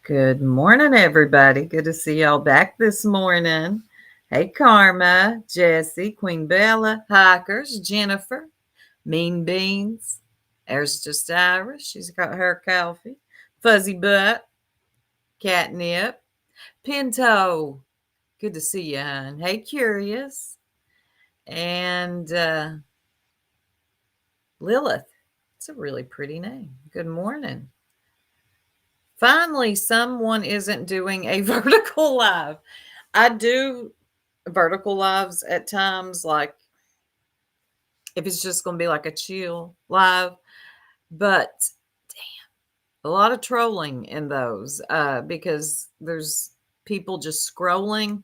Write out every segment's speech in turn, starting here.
Good morning, everybody. Good to see y'all back this morning. Hey, Karma, Jesse, Queen Bella, Hikers, Jennifer, Mean Beans. There's just Iris. She's got her coffee. Fuzzy Butt, Catnip, Pinto. Good to see you, hon. Hey, Curious. And Lilith. It's a really pretty name. Good morning. Finally, someone isn't doing a vertical live. I do vertical lives at times, like if it's just going to be like a chill live, but a lot of trolling in those because there's people just scrolling.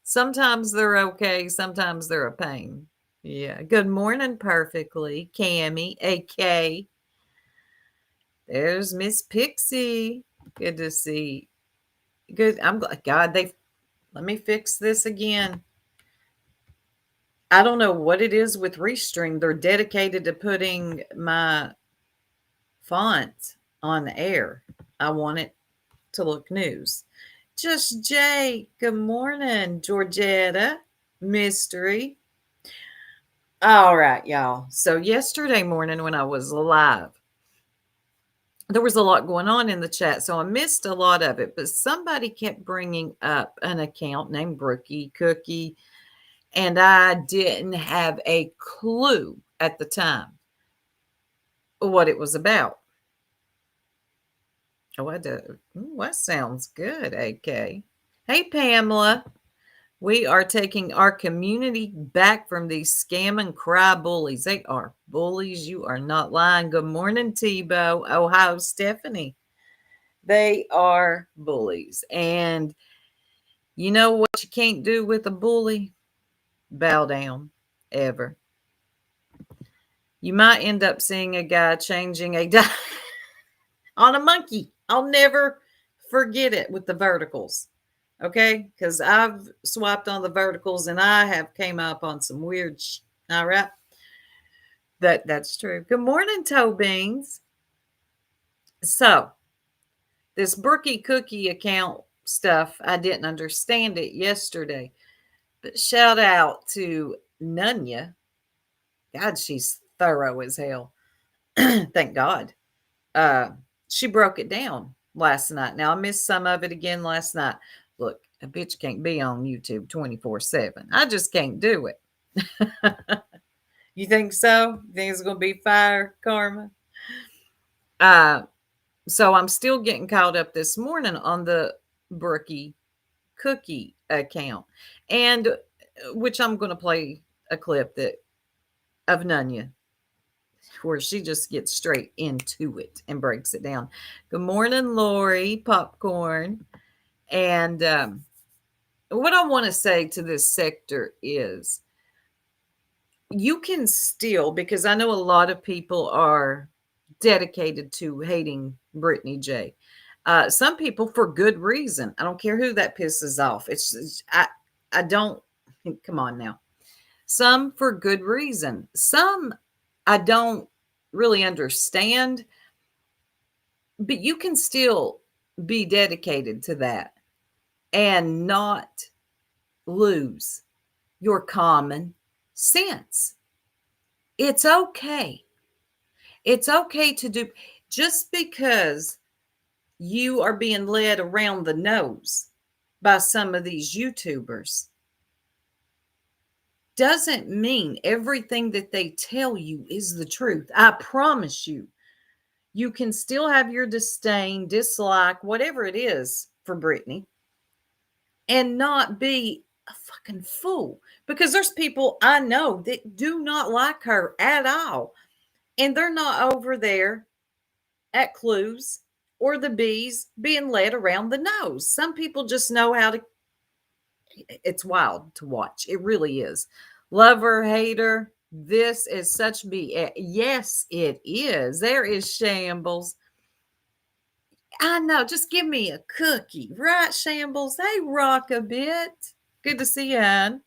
Sometimes they're okay, sometimes they're a pain. Yeah. Good morning, perfectly, Cammy, AK. There's Miss Pixie. Good to see. Good. I'm glad. God, they let me fix this again. I don't know what it is with Restream. They're dedicated to putting my font on the air. I want it to look news. Just Jay. Good morning, Georgetta. Mystery. All right, y'all. So yesterday morning when I was live, there was a lot going on in the chat, so I missed a lot of it. But somebody kept bringing up an account named Brookie Cookie, and I didn't have a clue at the time what it was about. Oh, I do. Ooh, that sounds good, AK. Hey, Pamela. We are taking our community back from these scam and cry bullies. They are bullies. You are not lying. Good morning, Tebow. Ohio, Stephanie. They are bullies. And you know what you can't do with a bully? Bow down, ever. You might end up seeing a guy changing a on a monkey. I'll never forget it with the verticals. Okay, because I've swiped on the verticals and I have came up on some weird. All right, that's true. Good morning, Toe Beans. So this Brookie Cookie account stuff, I didn't understand it yesterday, but shout out to Nunya. God, she's thorough as hell. Thank God. Uh, she broke it down last night. Now I missed some of it again last night. Look, a bitch can't be on YouTube 24/7. I just can't do it. You think so? You think it's gonna be fire, Karma? Uh, so I'm still getting caught up this morning on the Brookie Cookie account, and which I'm gonna play a clip that of Nunya where she just gets straight into it and breaks it down. Good morning, Lori Popcorn. And what I want to say to this sector is you can still, because I know a lot of people are dedicated to hating Brittany J. Some people for good reason. I don't care who that pisses off. I don't, come on now. Some for good reason. Some I don't really understand, but you can still be dedicated to that and not lose your common sense. It's okay. It's okay to do just because you are being led around the nose by some of these YouTubers doesn't mean everything that they tell you is the truth. I promise you. You can still have your disdain, dislike, whatever it is for Brittany, and not be a fucking fool. Because there's people I know that do not like her at all. And they're not over there at Clues or the Bees being led around the nose. Some people just know how to. It's wild to watch. It really is. Lover, hater. This is such BS. Yes, it is. There is shambles. I know. Just give me a cookie, right, Shambles? Hey, rock a bit. Good to see you, Ann.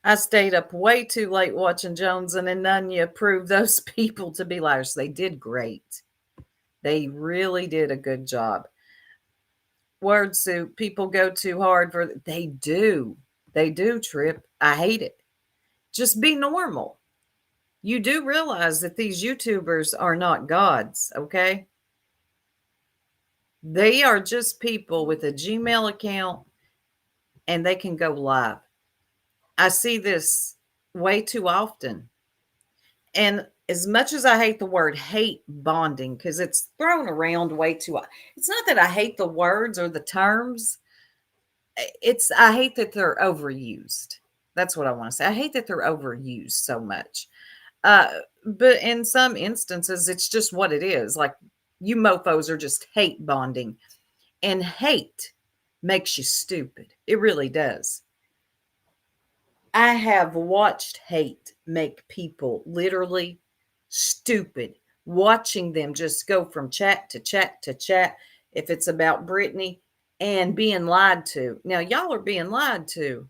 I stayed up way too late watching Jones and Nunya prove those people to be liars. They did great. They really did a good job. Word soup, people go too hard for, they do. They do, Trip. I hate it. Just be normal. You do realize that these YouTubers are not gods, okay? They are just people with a Gmail account and they can go live. I see this way too often. And as much as I hate the word hate bonding, because it's thrown around way too, it's not that I hate the words or the terms. It's, I hate that they're overused. That's what I want to say. I hate that they're overused so much. Uh, but in some instances, it's just what it is. Like, you mofos are just hate bonding, and hate makes you stupid. It really does. I have watched hate make people literally stupid, watching them just go from chat to chat to chat. If it's about Brittany and being lied to. Now, y'all are being lied to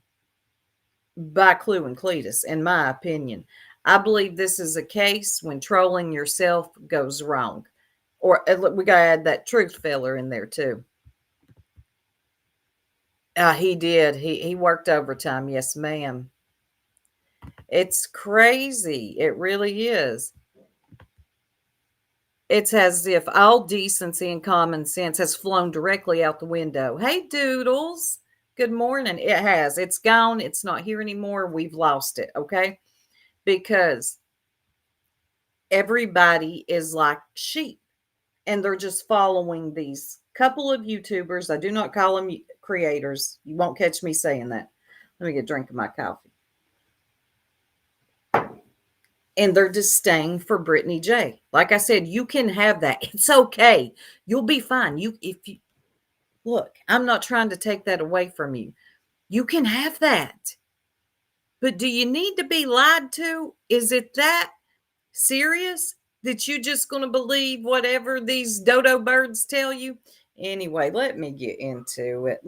by Clue and Cletus, in my opinion. I believe this is a case when trolling yourself goes wrong. Or we got to add that truth filler in there too. He did. He worked overtime. Yes, ma'am. It's crazy. It really is. It's as if all decency and common sense has flown directly out the window. Hey, Doodles. Good morning. It has. It's gone. It's not here anymore. We've lost it. Okay. Because everybody is like sheep and they're just following these couple of YouTubers. I do not call them creators. You won't catch me saying that. Let me get a drink of my coffee. And their disdain for Brittany J. Like I said, you can have that. It's okay. You'll be fine. If you look, I'm not trying to take that away from you. You can have that. But do you need to be lied to? Is it that serious that you just going to believe whatever these dodo birds tell you? Anyway, let me get into it.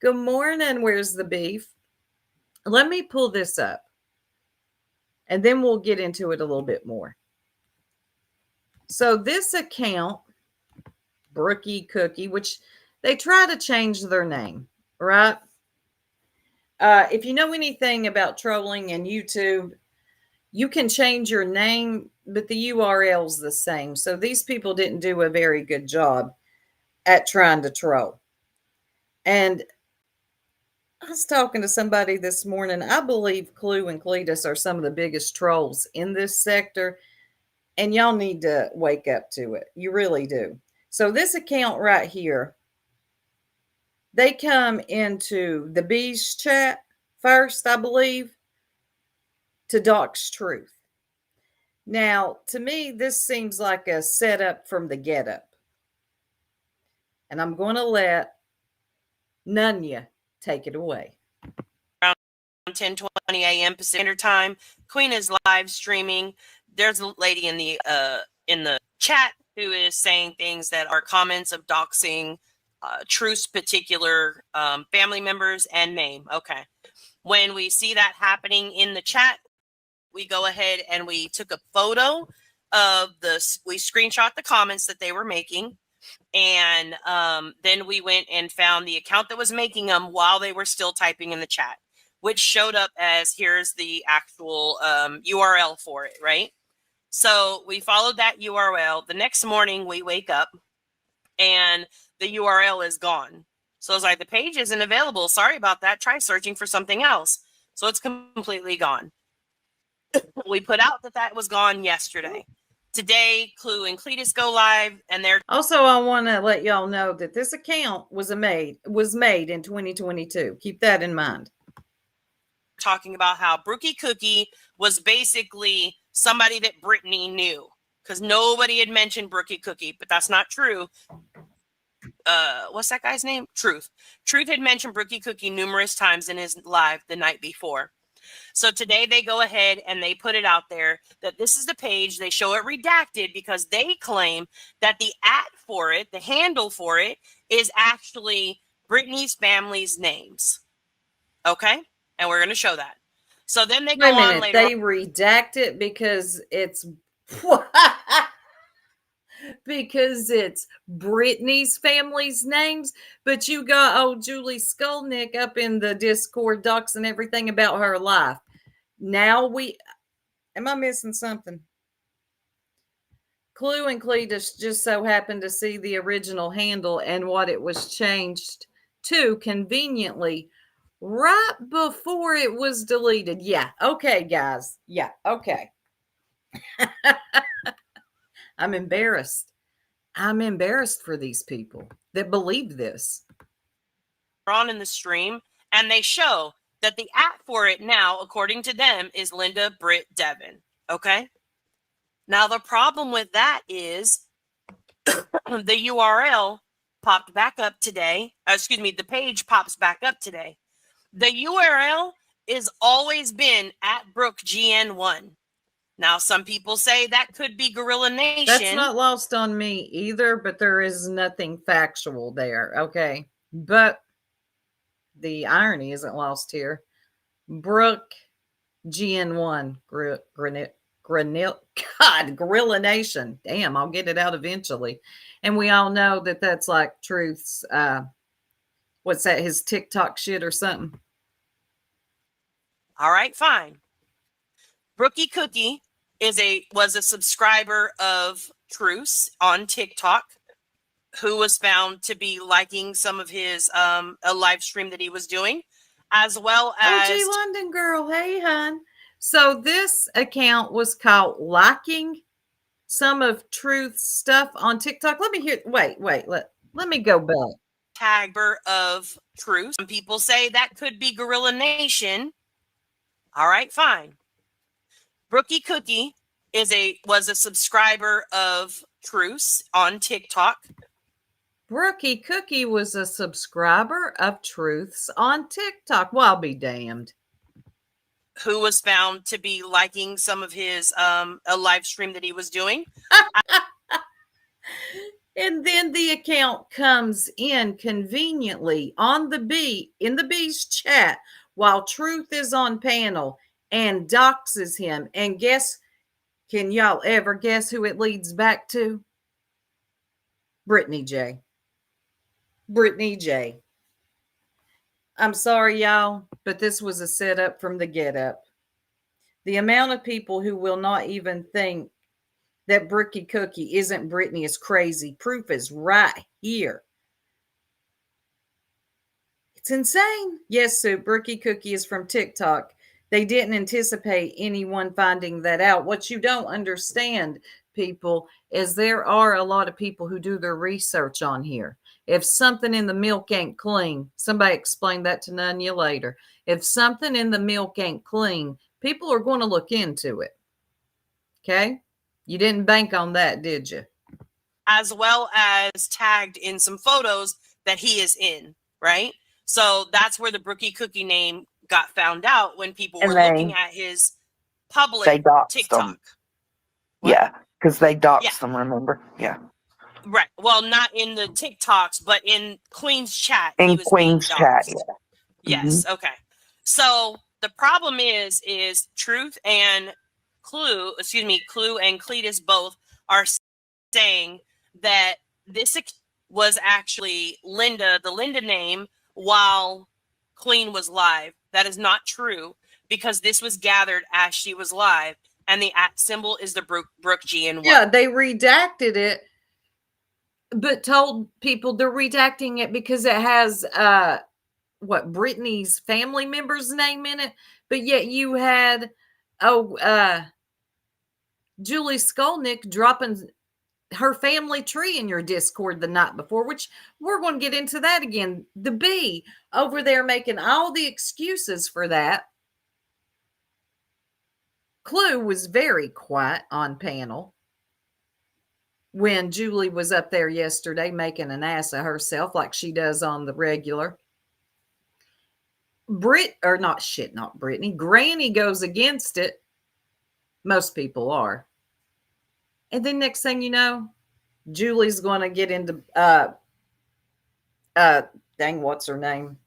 Good morning. Where's the beef? Let me pull this up. And then we'll get into it a little bit more. So this account, Brookie Cookie, which they try to change their name, right? If you know anything about trolling and YouTube, you can change your name, but the URL's the same. So these people didn't do a very good job at trying to troll. And I was talking to somebody this morning. I believe Clue and Cletus are some of the biggest trolls in this sector. And y'all need to wake up to it. You really do. So this account right here, they come into the Bees chat first, I believe, to dox truth. Now, to me, this seems like a setup from the Get Up. And I'm going to let Nunya take it away. Around 10:20 a.m. Pacific Standard Time, Queen is live streaming. There's a lady in the chat who is saying things that are comments of doxing Truth's particular family members and name. Okay. When we see that happening in the chat, we go ahead and we took a photo of we screenshot the comments that they were making. And then we went and found the account that was making them while they were still typing in the chat, which showed up as here's the actual URL for it, right? So we followed that URL. The next morning we wake up and the URL is gone. So it's like, the page isn't available. Sorry about that. Try searching for something else. So it's completely gone. We put out that was gone yesterday. Today, Clue and Cletus go live, and they're also. I want to let y'all know that this account was made in 2022. Keep that in mind. Talking about how Brookie Cookie was basically somebody that Brittany knew, because nobody had mentioned Brookie Cookie, but that's not true. What's that guy's name? Truth. Truth had mentioned Brookie Cookie numerous times in his live the night before. So today they go ahead and they put it out there that this is the page. They show it redacted because they claim that the for it, the handle for it, is actually Brittany's family's names. Okay? And we're going to show that. So then they go on later. They redact it because it's because it's Brittany's family's names, but you got old Julie Skolnick up in the Discord docs and everything about her life. Now am I missing something? Clue and Cletus just so happened to see the original handle and what it was changed to conveniently right before it was deleted. Yeah. Okay, guys. Yeah. Okay. I'm embarrassed. I'm embarrassed for these people that believe this. On in the stream, and they show that the app for it now, according to them, is Linda Britt Devon. Okay. Now, the problem with that is the URL popped back up today. The page pops back up today. The URL is always been at BrookeGN1. Now, some people say that could be Gorilla Nation. That's not lost on me either, but there is nothing factual there. Okay. But the irony isn't lost here. Brooke GN1, Gorilla Nation. Damn, I'll get it out eventually. And we all know that that's like Truth's, what's that, his TikTok shit or something? All right, fine. Brookie Cookie was a subscriber of Truth's on TikTok, who was found to be liking some of his a live stream that he was doing, as well as OG London Girl. Hey, hun. So this account was caught liking some of Truth's stuff on TikTok. Let me hear. Wait. Let me go back. Tagber of Truth. Some people say that could be Gorilla Nation. All right, fine. Brookie Cookie was a subscriber of Truth's on TikTok. Brookie Cookie was a subscriber of Truth's on TikTok. Well, I'll be damned. Who was found to be liking some of his a live stream that he was doing. And then the account comes in conveniently on the B in the B's chat while Truth is on panel and doxes him. And can y'all ever guess who it leads back to? Brittany J. Brittany J. I'm sorry, y'all, but this was a setup from the get up. The amount of people who will not even think that Brookie Cookie isn't Brittany is crazy. Proof is right here. It's insane. Yes, Sue, Brookie Cookie is from TikTok. They didn't anticipate anyone finding that out. What you don't understand, people, is there are a lot of people who do their research on here. If something in the milk ain't clean, somebody explain that to none of you later. If something in the milk ain't clean, people are going to look into it. Okay? You didn't bank on that, did you? As well as tagged in some photos that he is in, right? So that's where the Brookie Cookie name got found out when people were looking at his public TikTok. Yeah, because they doxed them, remember? Yeah. Right. Well, not in the TikToks, but in Queen's chat. In Queen's chat, yeah. Yes, okay. So the problem is Truth and Clue and Cletus both are saying that this was actually Linda, the Linda name, while Queen was live. That is not true because this was gathered as she was live, and the @ symbol is the Brooke GN1. Yeah, they redacted it, but told people they're redacting it because it has Brittany's family member's name in it, but yet you had Julie Skolnick dropping her family tree in your Discord the night before, which we're going to get into that again. The B over there making all the excuses for that. Clue was very quiet on panel when Julie was up there yesterday making an ass of herself like she does on the regular. Not Brittany. Granny goes against it. Most people are. And then next thing you know, Julie's going to get into what's her name?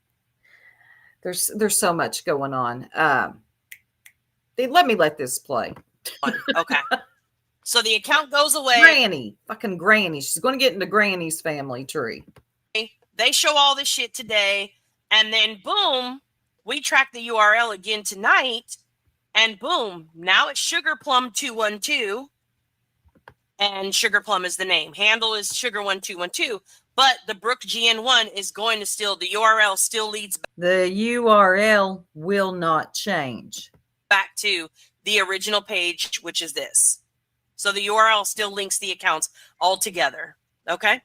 There's so much going on. Let this play. Okay. So the account goes away. Granny, fucking Granny. She's going to get into Granny's family tree. They show all this shit today, and then boom, we track the URL again tonight, and boom, now it's Sugar Plum 212, and Sugar Plum is the name. Handle is Sugar 1212, but the Brooke GN1 is going to still, the URL still leads The URL will not change. back to the original page, which is this. So the URL still links the accounts all together. Okay.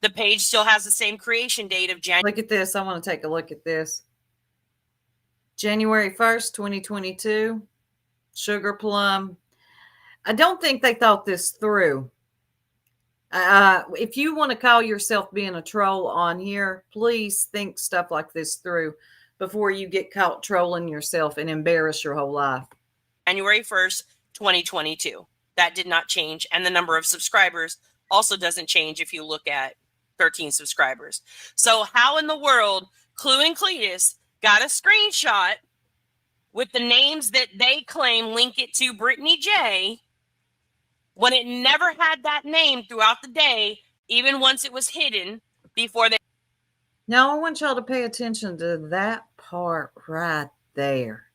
The page still has the same creation date of January. Look at this. I want to take a look at this. January 1st, 2022. Sugar Plum. I don't think they thought this through. If you want to call yourself being a troll on here, please think stuff like this through before you get caught trolling yourself and embarrass your whole life. January 1st, 2022. That did not change. And the number of subscribers also doesn't change if you look at 13 subscribers. So how in the world Clue and Cletus got a screenshot with the names that they claim link it to Brittany J when it never had that name throughout the day, even once it was hidden before they... Now, I want y'all to pay attention to that part right there.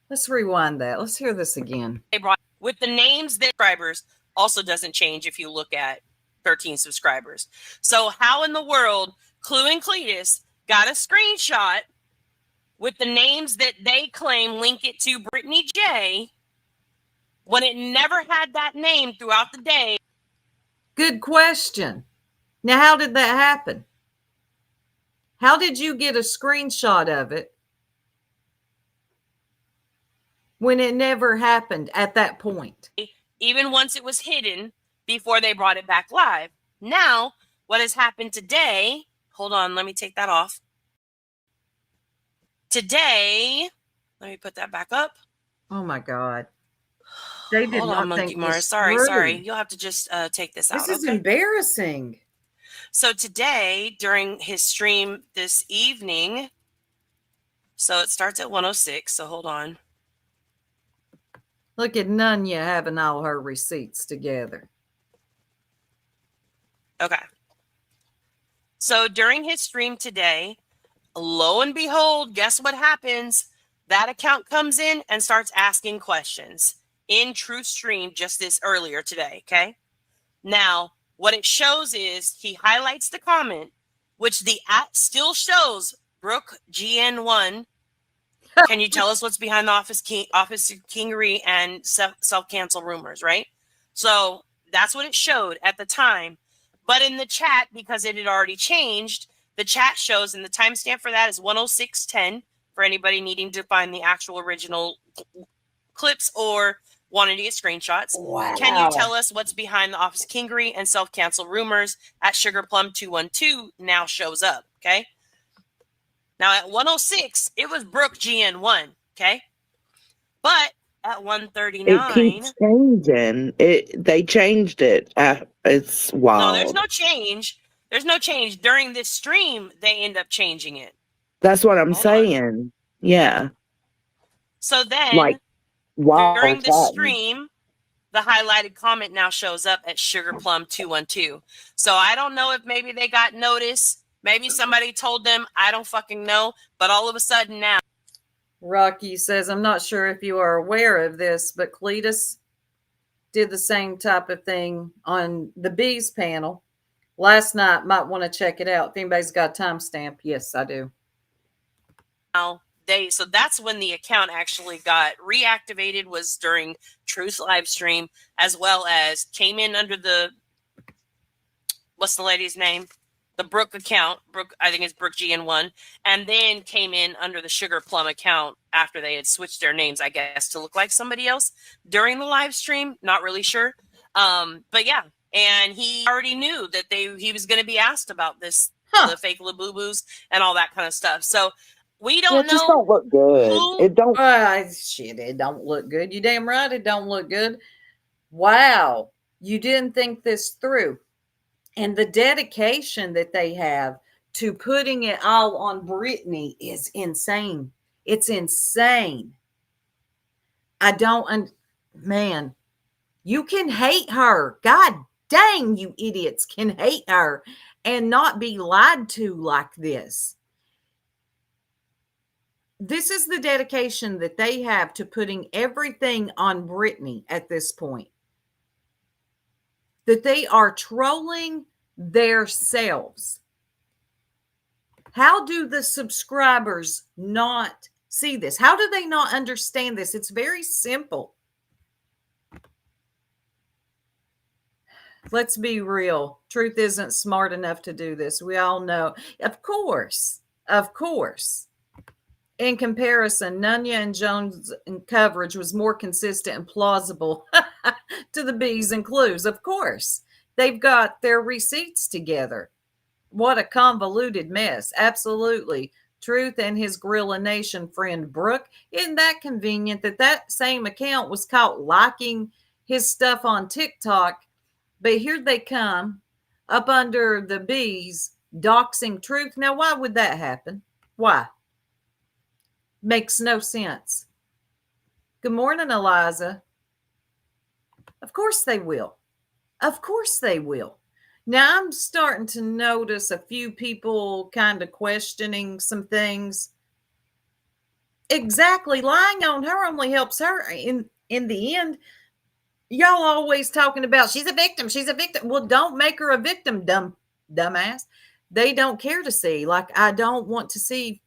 Let's rewind that. Let's hear this again. They brought with the names that subscribers also doesn't change if you look at 13 subscribers. So how in the world Clue and Cletus got a screenshot with the names that they claim link it to Brittany J when it never had that name throughout the day? Good question. Now, how did that happen? How did you get a screenshot of it when it never happened at that point? Even once it was hidden before they brought it back live. Now, what has happened today, hold on, let me take that off. Today, let me put that back up. Oh my God. They did Hold not on, Monkey think Mars. this Sorry. through. You'll have to just take this out. This is okay? embarrassing. So today, during his stream this evening, so it starts at 1:06, so hold on. Look at Nunya having all her receipts together. Okay. So during his stream today, lo and behold, guess what happens? That account comes in and starts asking questions in True Stream just this earlier today, okay? Now, what it shows is he highlights the comment, which the @ still shows Brooke GN1. Can you tell us what's behind the office kingery and self-cancel rumors, right? So that's what it showed at the time. But in the chat, because it had already changed, the chat shows, and the timestamp for that is 1:06:10 for anybody needing to find the actual original clips or wanting to get screenshots. Wow. Can you tell us what's behind the office kingery and self-cancel rumors at Sugar Plum 212 now shows up, okay? Now at 1:06, it was Brooke GN1, okay? But at 1:39, It keeps changing. They changed it. It's wild. no, there's no change. There's no change. During this stream, they end up changing it. That's what I'm Hold saying. Yeah. So then, Like, wow. during the stream, the highlighted comment now shows up at Sugar Plum 212. So I don't know if maybe they got notice. Maybe somebody told them. I don't fucking know. But all of a sudden now. Rocky says, I'm not sure if you are aware of this, but Cletus did the same type of thing on the Bees panel last night. Might want to check it out. If anybody's got a timestamp, yes, I do. Now so that's when the account actually got reactivated, was during Truth's live stream, as well as came in under the, what's the lady's name? The Brooke account. Brooke, I think it's Brooke GN1, and then came in under the Sugar Plum account after they had switched their names, I guess, to look like somebody else during the live stream. Not really sure. But yeah, and he already knew that he was going to be asked about this, the fake Labubu's and all that kind of stuff. So we don't know. It just don't look good. It don't. Shit, it don't look good. You damn right it don't look good. Wow. You didn't think this through. And the dedication that they have to putting it all on Brittany is insane. It's insane. Man, You can hate her. God dang, you idiots can hate her and not be lied to like this. This is the dedication that they have to putting everything on Brittany at this point. That they are trolling themselves. How do the subscribers not see this? How do they not understand this? It's very simple. Let's be real. Truth isn't smart enough to do this. We all know. Of course. In comparison, Nunya and Jones' coverage was more consistent and plausible to the B's and Clues. Of course. They've got their receipts together. What a convoluted mess. Absolutely. Truth and his Gorilla Nation friend Brooke. Isn't that convenient that that same account was caught liking his stuff on TikTok? But here they come up under the B's doxing Truth. Now, why would that happen? Why? Makes no sense. Good morning, Eliza. Of course they will. Of course they will. Now, I'm starting to notice a few people kind of questioning some things. Exactly. Lying on her only helps her in the end. Y'all always talking about she's a victim. She's a victim. Well, don't make her a victim, dumbass. They don't care to see. Like, I don't want to see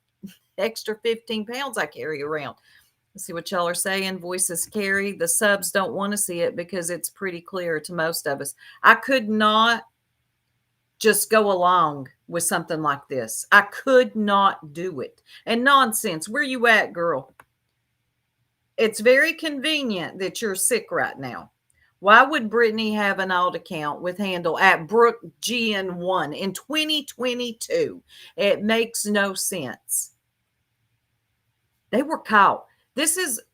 extra 15 pounds I carry around. Let's see what y'all are saying. Voices carry. The subs don't want to see it because it's pretty clear to most of us. I could not just go along with something like this. I could not do it. And nonsense. Where you at, girl? It's very convenient that you're sick right now. Why would Brittany have an alt account with handle at Brooke GN1 in 2022? It makes no sense. They were caught.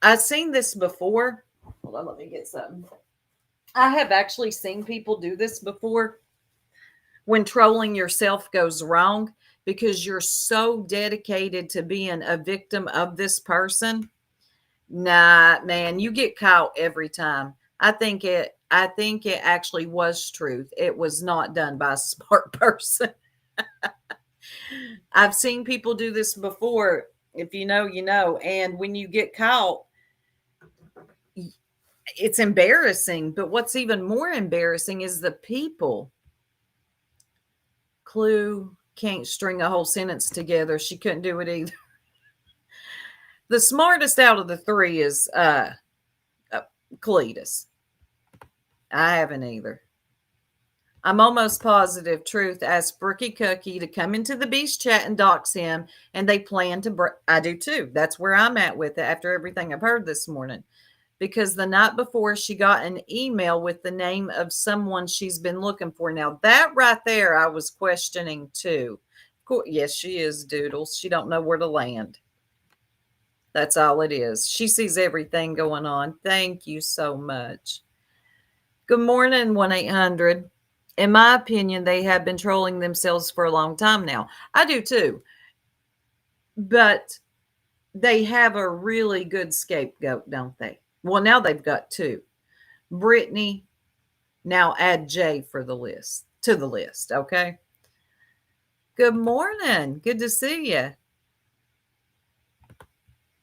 I've seen this before. Hold on, let me get something. I have actually seen people do this before when trolling yourself goes wrong because you're so dedicated to being a victim of this person. Nah, man, you get caught every time. I think it actually was Truth. It was not done by a smart person. I've seen people do this before. If you know, you know. And when you get caught, it's embarrassing. But what's even more embarrassing is the people. Clue can't string a whole sentence together. She couldn't do it either. The smartest out of the three is Cletus. I haven't either. I'm almost positive Truth asked Brookie Cookie to come into the Beast chat and dox him, and they plan to. I do too. That's where I'm at with it after everything I've heard this morning. Because the night before, she got an email with the name of someone she's been looking for. Now, that right there, I was questioning too. Of course, yes, she is, Doodles. She don't know where to land. That's all it is. She sees everything going on. Thank you so much. Good morning, 1-800. In my opinion, they have been trolling themselves for a long time now. I do too. But they have a really good scapegoat, don't they? Well, now they've got two. Brittany, now add Jay to the list, okay? Good morning. Good to see you.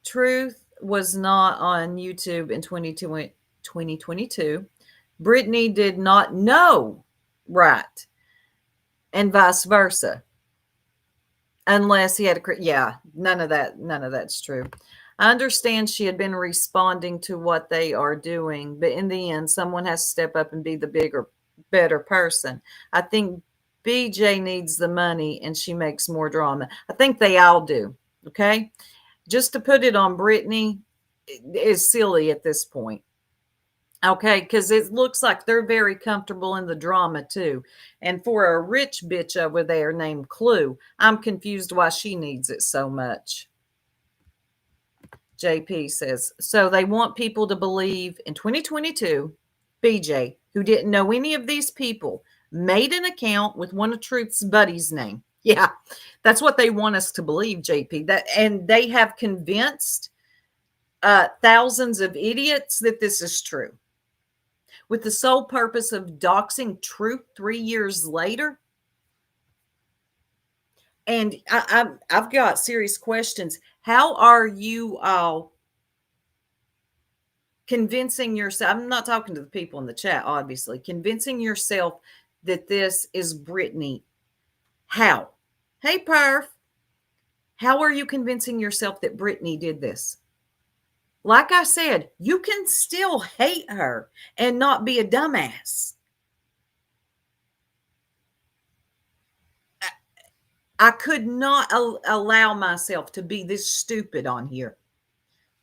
Truth was not on YouTube in 2022. Brittany did not know, right? And vice versa. Unless he had none of that's true. I understand she had been responding to what they are doing, but in the end, someone has to step up and be the bigger, better person. I think BJ needs the money and she makes more drama. I think they all do. Okay. Just to put it on Brittany is silly at this point. Okay, because it looks like they're very comfortable in the drama too. And for a rich bitch over there named Clue, I'm confused why she needs it so much. JP says, so they want people to believe in 2022, BJ, who didn't know any of these people, made an account with one of Truth's buddies' name. Yeah, that's what they want us to believe, JP. And they have convinced thousands of idiots that this is true. with the sole purpose of doxing Truth 3 years later? And I've got serious questions. How are you all convincing yourself? I'm not talking to the people in the chat, obviously. Convincing yourself that this is Brittany. How? Hey, Perf. How are you convincing yourself that Brittany did this? Like I said, you can still hate her and not be a dumbass. I could not allow myself to be this stupid on here.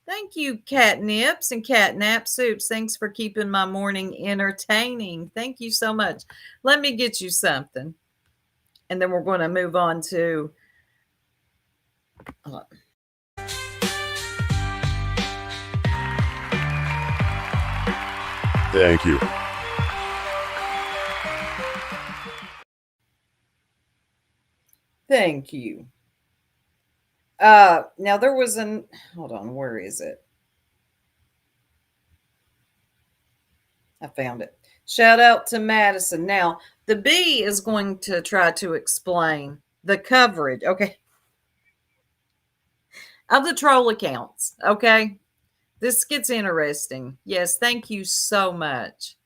Thank you, Catnips and Catnap Soups. Thanks for keeping my morning entertaining. Thank you so much. Let me get you something. And then we're going to move on to... Thank you. Thank you. Now there was hold on, where is it? I found it. Shout out to Madison. Now, the B is going to try to explain the coverage, okay, of the troll accounts, okay? This gets interesting. Yes, thank you so much.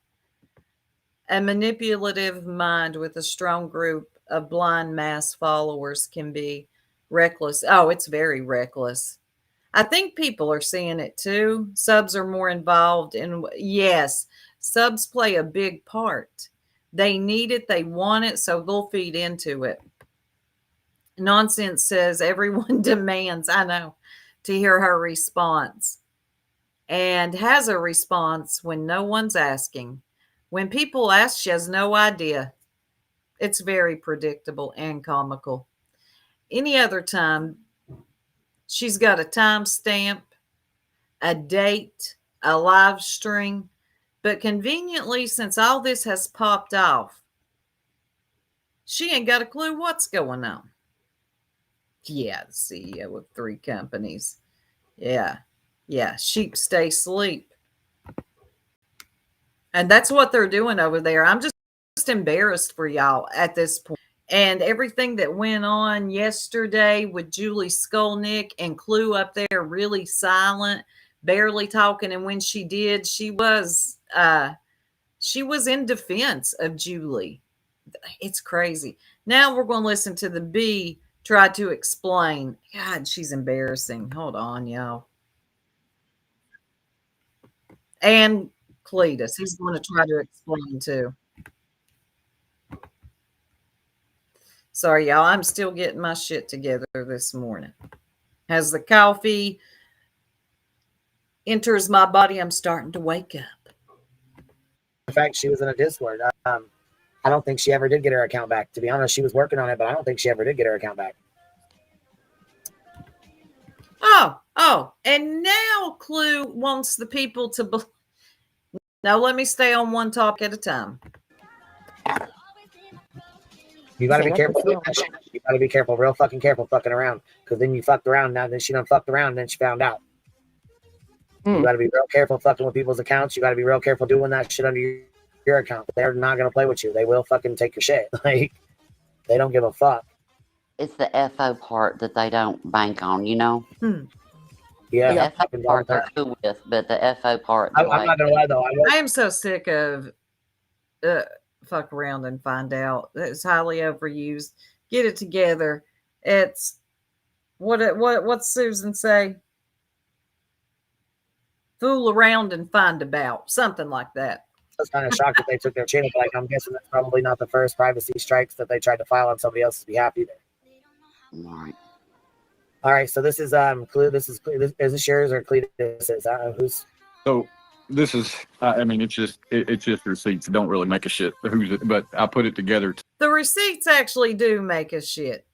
A manipulative mind with a strong group of blind mass followers can be reckless. Oh, it's very reckless. I think people are seeing it too. Subs are more involved in, yes, subs play a big part. They need it, they want it, so they'll feed into it. Nonsense says everyone demands, I know, to hear her response, and has a response when no one's asking. When people ask, she has no idea. It's very predictable and comical. Any other time, she's got a timestamp, a date, a live stream. But conveniently, since all this has popped off, she ain't got a clue what's going on. Yeah, the CEO of 3 companies. Yeah. Sheep stay asleep. And that's what they're doing over there. I'm just embarrassed for y'all at this point. And everything that went on yesterday with Julie Skolnick and Clue up there really silent, barely talking. And when she did, she was in defense of Julie. It's crazy. Now we're going to listen to the B try to explain. God, she's embarrassing. Hold on, y'all. And Cletus, he's going to try to explain too. Sorry, y'all. I'm still getting my shit together this morning. As the coffee enters my body, I'm starting to wake up. In fact, she was in a Discord. I don't think she ever did get her account back. To be honest, she was working on it, but I don't think she ever did get her account back. Oh, and now Clue wants the people to Now let me stay on one topic at a time. You got to be careful with that shit. You got to be careful, real fucking careful fucking around, because then you fucked around. Now then she done fucked around, and then she found out. You got to be real careful fucking with people's accounts. You got to be real careful doing that shit under your account. They're not going to play with you. They will fucking take your shit. Like, they don't give a fuck. It's the FO part that they don't bank on, you know? Yeah. The FO part they're cool with, but the FO part... I'm not going to lie, though. I am so sick of fuck around and find out. It's highly overused. Get it together. It's... What's Susan say? Fool around and find about. Something like that. I was kind of shocked that they took their channel, but like, I'm guessing that's probably not the first privacy strikes that they tried to file on somebody else's behalf either. All right, so this is Clue. Is this yours or Cletus's? Who's? So this is. I mean, it's just receipts. Don't really make a shit. Who's it? But I put it together. The receipts actually do make a shit.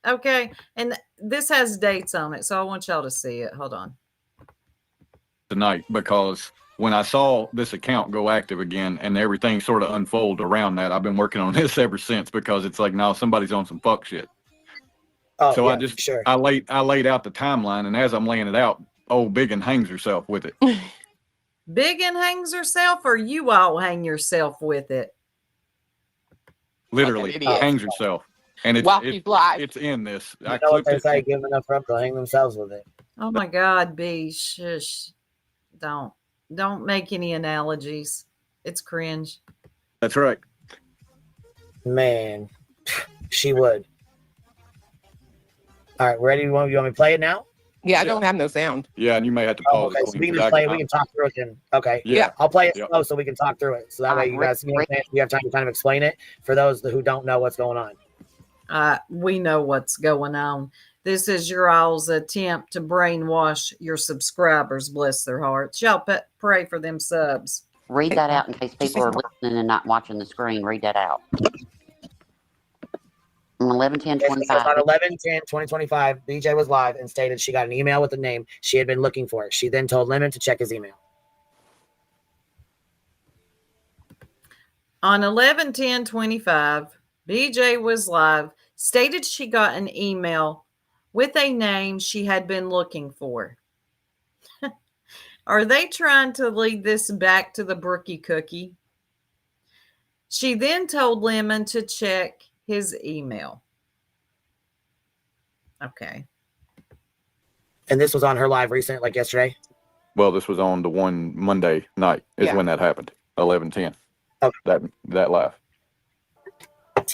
Okay, and this has dates on it, so I want y'all to see it. Hold on. Tonight, because when I saw this account go active again and everything sort of unfold around that, I've been working on this ever since, because it's like, now somebody's on some fuck shit. Oh, so yeah, I laid out the timeline, and as I'm laying it out, old Biggin hangs herself with it. Biggin hangs herself, or you all hang yourself with it? Literally idiot. hangs herself, and While she's live. it's in this. You I know what clipped they it. say? Give them enough rope, they'll hang themselves with it. Oh my God, B, shush. Don't make any analogies. It's cringe. That's right. Man, she would. All right, ready? You want me to play it now? Yeah, I don't have no sound. Yeah, and you may have to Oh, pause okay, it. so Queen, we can 'cause just I play it. can- We can talk through it then. Okay. Yeah. I'll play it Yep. slow so we can talk through it. So that way you guys you have time to kind of explain it for those who don't know what's going on. We know what's going on. This is your all's attempt to brainwash your subscribers, bless their hearts. Y'all pray for them subs. Read that out in case people are listening and not watching the screen. Read that out. On 11/10/25. On 11/10/2025, BJ was live and stated she got an email with the name she had been looking for. She then told Lemon to check his email. On 11/10/25, BJ was live, stated she got an email with a name she had been looking for. Are they trying to lead this back to the Brookie Cookie? She then told Lemon to check his email. Okay. And this was on her live recent, like yesterday? Well, this was on the one Monday night is Yeah. when that happened. 11/10. Okay. That live.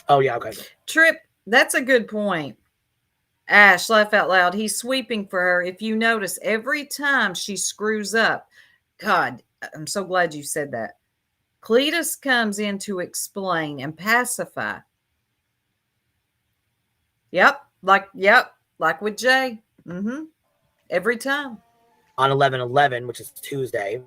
Oh, yeah, okay. Trip, that's a good point. Ash, laugh out loud. He's sweeping for her. If you notice, every time she screws up, God, I'm so glad you said that. Cletus comes in to explain and pacify. Yep, like with Jay. Every time. On 11/11, which is Tuesday.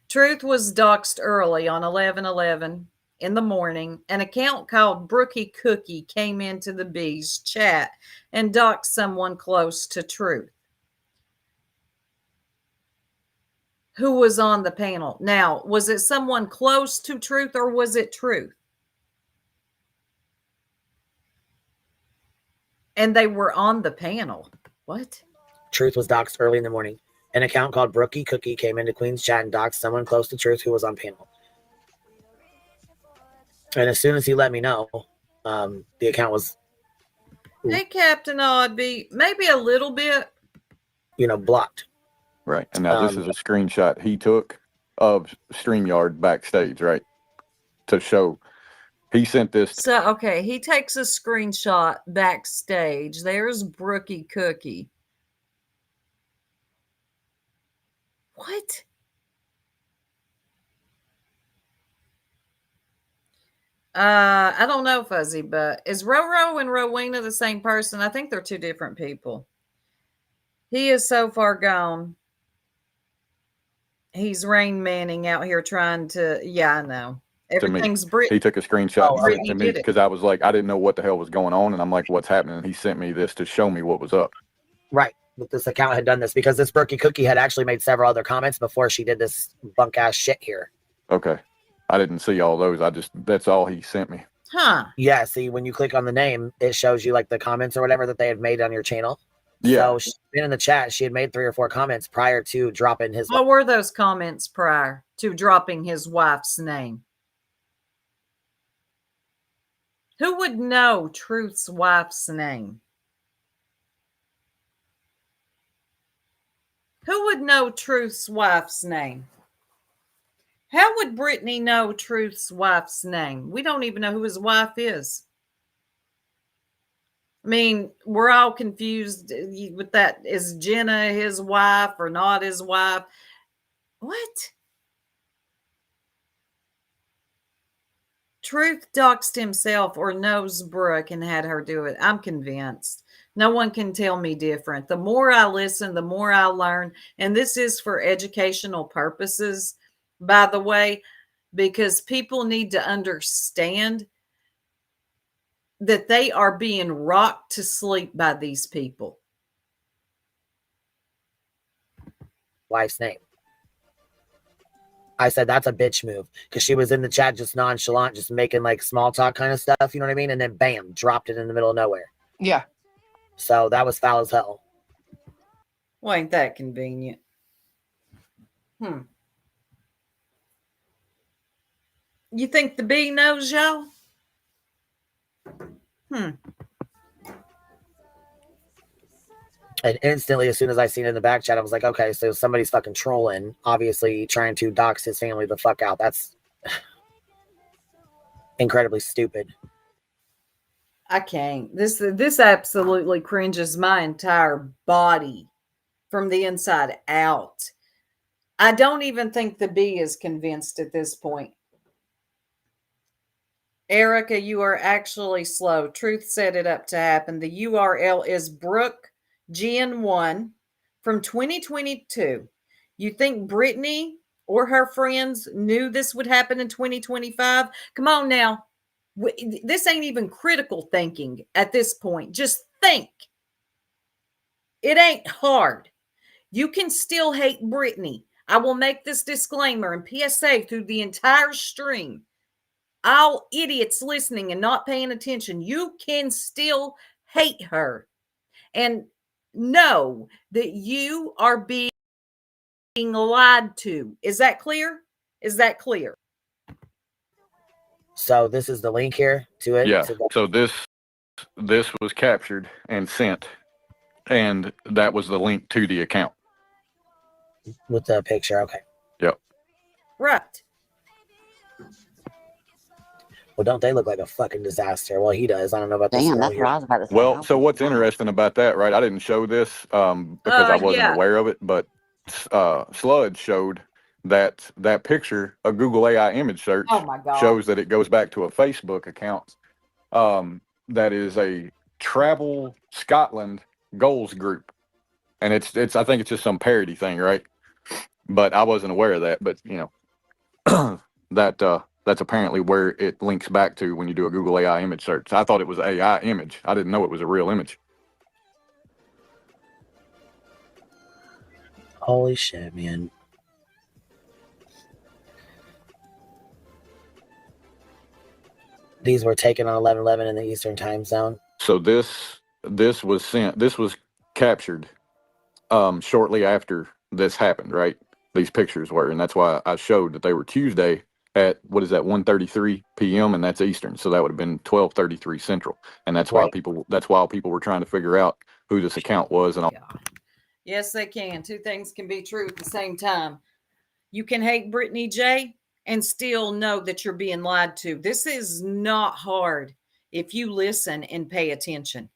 Truth was doxxed early on 11/11 in the morning. An account called Brookie Cookie came into the Bees chat and doxed someone close to Truth. Who was on the panel? Now, was it someone close to Truth or was it Truth? And they were on the panel. What? Truth was doxxed early in the morning. An account called Brookie Cookie came into Queen's chat and doxed someone close to Truth who was on panel. And as soon as he let me know, the account was, Hey, Captain Oddby, maybe a little bit. blocked. Right. And now this is a screenshot he took of StreamYard backstage, right? To show he sent this. So, okay, he takes a screenshot backstage. There's Brookie Cookie. What? I don't know, Fuzzy, but is Roro and Rowena the same person? I think they're two different people. He is so far gone. He's Rain Manning out here trying to, yeah, I know. Everything's He took a screenshot and sent it Brittany to me did it. because I was like, I didn't know what the hell was going on. And I'm like, what's happening? And he sent me this to show me what was up. Right. But this account had done this because this Brookie Cookie had actually made several other comments before she did this bunk ass shit here. Okay. I didn't see all those. That's all he sent me. Huh. Yeah. See, when you click on the name, it shows you like the comments or whatever that they had made on your channel. Yeah. So she's been in the chat. She had made 3 or 4 comments prior to dropping his. What were those comments prior to dropping his wife's name? Who would know Truth's wife's name? Who would know Truth's wife's name? How would Brittany know Truth's wife's name? We don't even know who his wife is. I mean, we're all confused with that. Is Jenna his wife or not his wife? What? Truth doxed himself or knows Brooke and had her do it. I'm convinced. No one can tell me different. The more I listen, the more I learn. And this is for educational purposes, by the way, because people need to understand that they are being rocked to sleep by these people. Wife's name. I said that's a bitch move because she was in the chat just nonchalant, just making like small talk kind of stuff, you know what I mean? And then bam, dropped it in the middle of nowhere. Yeah. So that was foul as hell. Well, ain't that convenient? You think the B knows, y'all? And instantly, as soon as I seen it in the back chat, I was like, okay, so somebody's fucking trolling, obviously trying to dox his family the fuck out. That's incredibly stupid. I can't. This absolutely cringes my entire body from the inside out. I don't even think the B is convinced at this point. Erica, you are actually slow. Truth set it up to happen. The URL is Brooke GN1 from 2022. You think Brittany or her friends knew this would happen in 2025? Come on now. This ain't even critical thinking at this point. Just think. It ain't hard. You can still hate Brittany. I will make this disclaimer and PSA through the entire stream. All idiots listening and not paying attention, you can still hate her and know that you are being lied to. Is that clear? Is that clear? So this is the link here to it. Yeah. So this was captured and sent, and that was the link to the account with the picture. Okay. Yep. Right. Well, don't they look like a fucking disaster? Well, he does. I don't know about this. Damn, that's what I was about to say. Well, so what's interesting about that, right? I didn't show this because I wasn't aware of it, but Sludge showed that picture, a Google AI image search, shows that it goes back to a Facebook account that is a Travel Scotland goals group, and it's I think it's just some parody thing, right? But I wasn't aware of that. But you know that's apparently where it links back to when you do a Google AI image search. I thought it was AI image. I didn't know it was a real image. Holy shit, man. These were taken on 11/11 in the Eastern time zone. So this was sent. This was captured shortly after this happened, right? These pictures were, and that's why I showed that they were Tuesday at 1:33 p.m. and that's Eastern. So that would have been 12:33 Central, and that's why people were trying to figure out who this account was and all. Yeah. Yes, they can. Two things can be true at the same time. You can hate Brittany J and still know that you're being lied to. This is not hard if you listen and pay attention.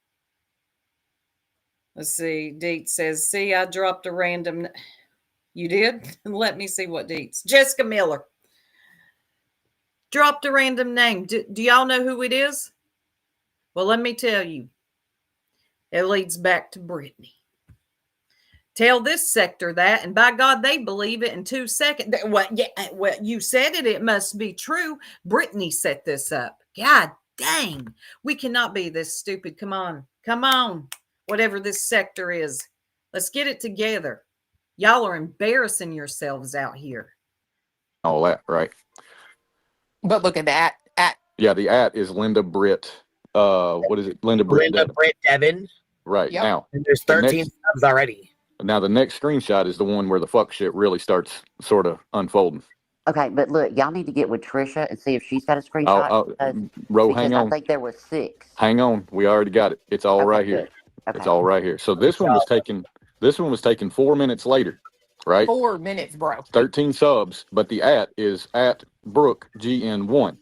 Let's see. Deets says, see, I dropped a random. You did? Let me see what Deets. Jessica Miller. Dropped a random name. Do y'all know who it is? Well, let me tell you. It leads back to Brittany. Tell this sector that, and by God, they believe it in 2 seconds. Well, you said it. It must be true. Brittany set this up. God dang. We cannot be this stupid. Come on. Come on. Whatever this sector is. Let's get it together. Y'all are embarrassing yourselves out here. All that, right? But look at that. Yeah, the is Linda Britt. What is it? Linda Britt Devin. Right. Yep. Now. And there's 13 subs already. Now, the next screenshot is the one where the fuck shit really starts sort of unfolding. Okay, but look, y'all need to get with Trisha and see if she's got a screenshot. Ro, hang on. I think there was 6. Hang on. We already got it. It's all right here. Okay. It's all right here. So this one was taken 4 minutes later, right? 4 minutes, bro. 13 subs, but the is at Brooke GN1.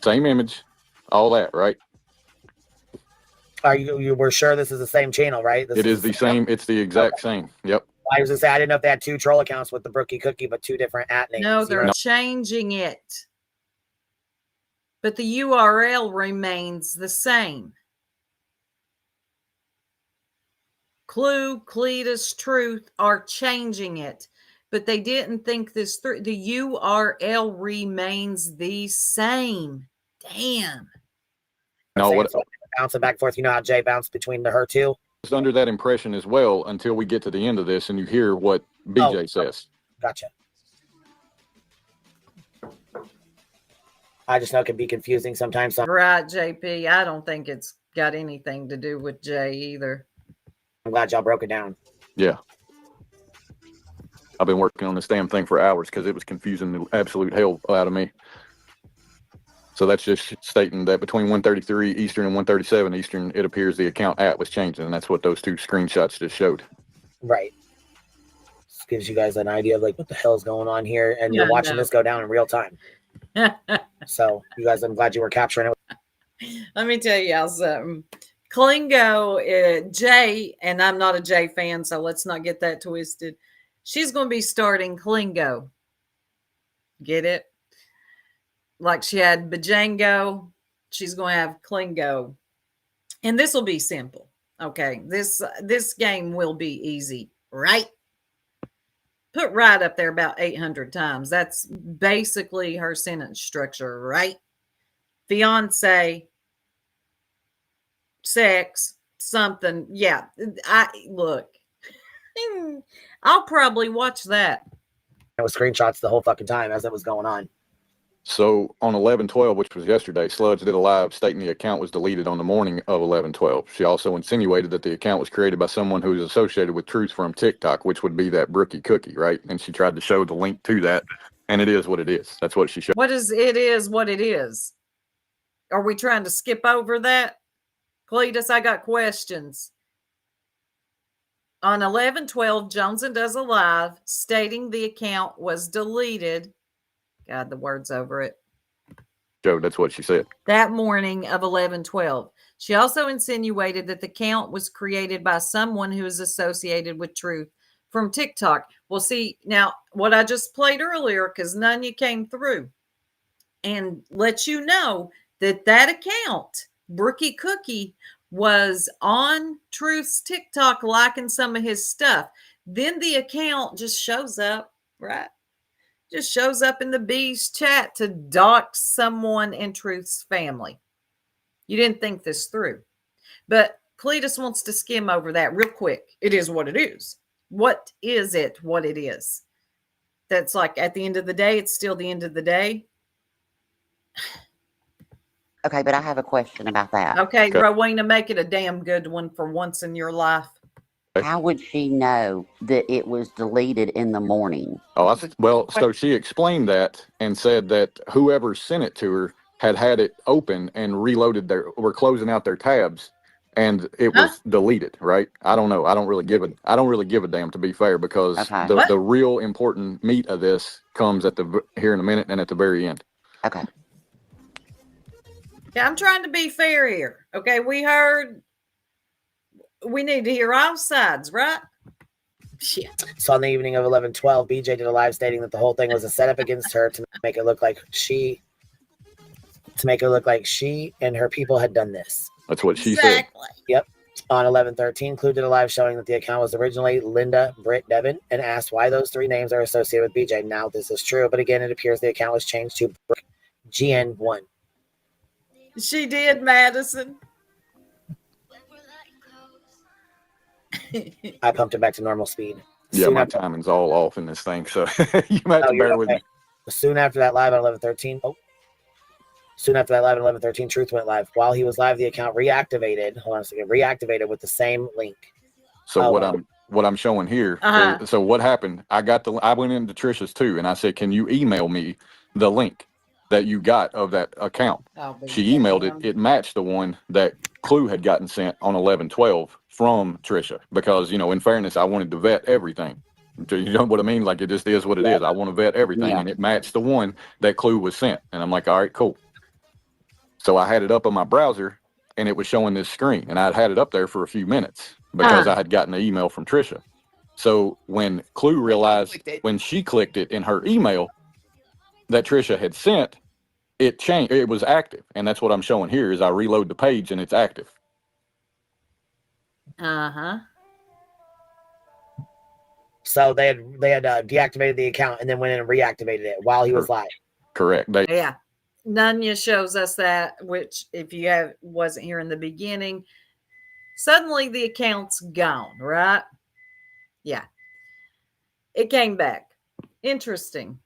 Same image, all that, right? Are you were sure this is the same channel, right? It is the same. It's the exact same. Yep. I was just saying, I didn't know if they had 2 troll accounts with the Brookie Cookie, but 2 different names. No, they're changing it. But the URL remains the same. Clue, Cletus, Truth are changing it. But they didn't think this through. The URL remains the same. Damn. No, what bouncing back and forth. You know how Jay bounced between her 2? I was under that impression as well until we get to the end of this and you hear what BJ says. Gotcha. I just know it can be confusing sometimes. Right, JP. I don't think it's got anything to do with Jay either. I'm glad y'all broke it down. Yeah. I've been working on this damn thing for hours because it was confusing the absolute hell out of me. So that's just stating that between 1:33 Eastern and 1:37 Eastern, it appears the account at was changing, and that's what those two screenshots just showed. Right. This gives you guys an idea of like what the hell is going on here, and you're watching this go down in real time. So you guys, I'm glad you were capturing it. Let me tell y'all something. Klingo, Jay, and I'm not a Jay fan, so let's not get that twisted. She's going to be starting Klingo. Get it? Like she had Bajango, she's going to have Klingo. And this will be simple. Okay, this game will be easy, right? Put right up there about 800 times. That's basically her sentence structure, right? Fiance, sex, something. Yeah, look. I'll probably watch that. It was screenshots the whole fucking time as it was going on. So on 11/12, which was yesterday, Sludge did a live stating the account was deleted on the morning of 11/12. She also insinuated that the account was created by someone who is associated with Truth from TikTok, which would be that Brookie Cookie, right? And she tried to show the link to that, and it is what it is. That's what she showed. What is it is what it is? Are we trying to skip over that? Cletus, I got questions. On 11/12, Johnson does a live stating the account was deleted. God, the words over it. Joe, that's what she said. That morning of 11/12. She also insinuated that the account was created by someone who is associated with Truth from TikTok. Well, see, now what I just played earlier, because none of you came through, and let you know that account, Brookie Cookie, was on Truth's TikTok liking some of his stuff. Then the account just shows up, right? Just shows up in the Bee's chat to dox someone in Truth's family. You didn't think this through. But Cletus wants to skim over that real quick. It is what it is. What is it? What it is? That's like at the end of the day, it's still the end of the day. Okay, but I have a question about that. Okay, Rowena, make it a damn good one for once in your life. How would she know that it was deleted in the morning? So she explained that and said that whoever sent it to her had it open and reloaded were closing out their tabs, and it was deleted. Right? I don't know. I don't really give a damn, to be fair, because the real important meat of this comes here in a minute and at the very end. Okay. Yeah, I'm trying to be fair here. Okay, we need to hear all sides, right? Shit. So on the evening of 11/12, BJ did a live stating that the whole thing was a setup against her to make it look like she and her people had done this. That's what she said. Yep. On 11/13, Clue did a live showing that the account was originally Linda, Britt, Devin, and asked why those three names are associated with BJ. Now this is true, but again, it appears the account was changed to GN1. She did, Madison. I pumped it back to normal speed. Yeah, my timing's all off in this thing, so you might have to bear with me. Soon after that live at 11:13, Truth went live. While he was live, the account reactivated. Hold on a second. Reactivated with the same link. So what I'm showing here. So what happened? I went into Trisha's too, and I said, "Can you email me the link that you got of that account?" She emailed it. It matched the one that Clue had gotten sent on 11/12 from Trisha, because, in fairness, I wanted to vet everything. You know what I mean? Like, it just is what it is. I want to vet everything, and it matched the one that Clue was sent. And I'm like, all right, cool. So I had it up on my browser, and it was showing this screen, and I'd had it up there for a few minutes because I had gotten an email from Trisha. So when Clue realized, when she clicked it in her email that Trisha had sent, it changed. It was active, and that's what I'm showing here. Is I reload the page and it's active. So they had deactivated the account and then went in and reactivated it while he was live. Correct. Yeah. Nunya shows us that, which if you wasn't here in the beginning, suddenly the account's gone, right? Yeah. It came back. Interesting.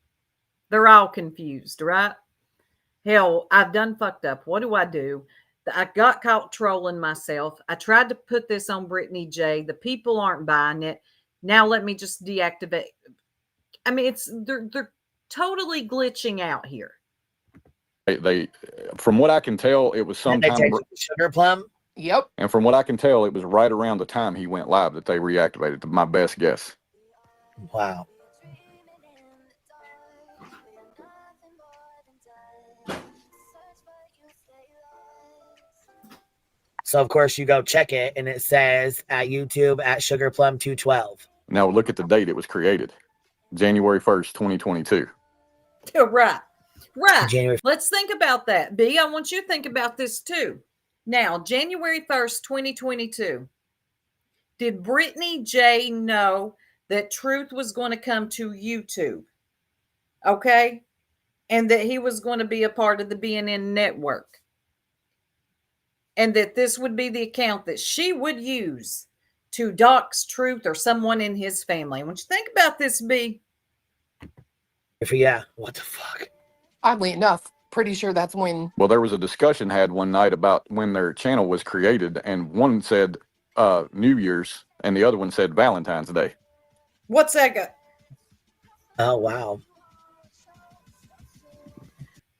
They're all confused, right? Hell, I've done fucked up. What do? I got caught trolling myself. I tried to put this on Brittany J. The people aren't buying it. Now let me just deactivate. I mean, they're totally glitching out here. They from what I can tell, it was And they sometime. changed it to Sugar Plum. Yep. And from what I can tell, it was right around the time he went live that they reactivated. My best guess. Wow. So of course you go check it, and it says at YouTube at SugarPlum212. Now look at the date it was created, January 1st, 2022. Right. January. Let's think about that. B, I want you to think about this too. Now, January 1st, 2022. Did Brittany J know that Truth was going to come to YouTube? Okay? And that he was going to be a part of the BNN network. And that this would be the account that she would use to dox Truth or someone in his family. I want you to think about this, B. Yeah. What the fuck? Oddly enough, pretty sure that's when. Well, there was a discussion had one night about when their channel was created, and one said New Year's, and the other one said Valentine's Day. What's that got? Oh, wow.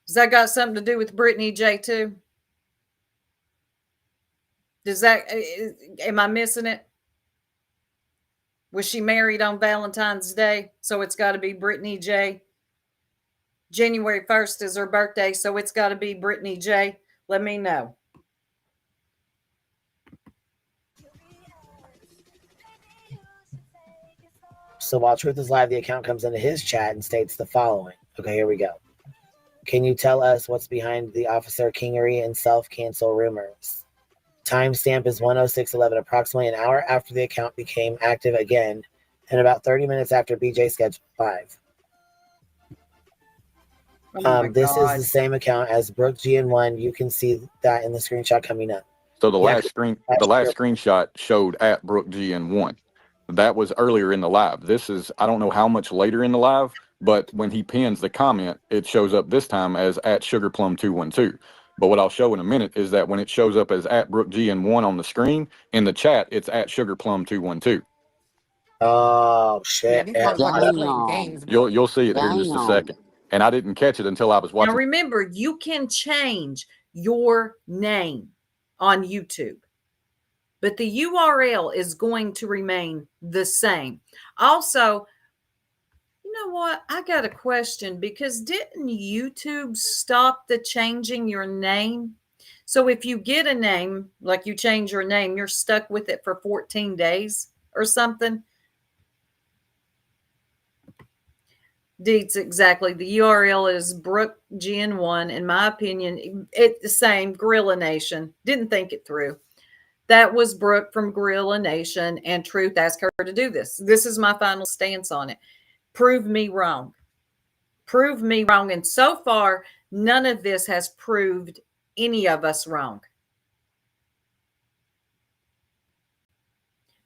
Does that got something to do with Brittany J too? Does that, am I missing it? Was she married on Valentine's Day? So it's got to be Brittany J. January 1st is her birthday, so it's got to be Brittany J. Let me know. So while Truth is live, the account comes into his chat and states the following. Okay, here we go. Can you tell us what's behind the Officer Kingery and self-cancel rumors? Timestamp is 1:06:11, approximately an hour after the account became active again, and about 30 minutes after BJ scheduled live. This is the same account as Brooke GN1. You can see that in the screenshot coming up. So the last screenshot showed at Brooke GN1. That was earlier in the live. This is, I don't know how much later in the live, but when he pins the comment, it shows up this time as at SugarPlum212. But what I'll show in a minute is that when it shows up as at Brooke GN1 on the screen, in the chat, it's at SugarPlum212. Oh, shit. Yeah, games, you'll see it here in just a second. And I didn't catch it until I was watching. Now remember, you can change your name on YouTube, but the URL is going to remain the same. Also, you know what? I got a question, because didn't YouTube stop the changing your name? So if you get a name, like you change your name, you're stuck with it for 14 days or something. Deeds, exactly. The URL is Brooke GN1. In my opinion, it's the same. Gorilla Nation. Didn't think it through. That was Brooke from Gorilla Nation, and Truth asked her to do this. This is my final stance on it. Prove me wrong. Prove me wrong. And so far, none of this has proved any of us wrong.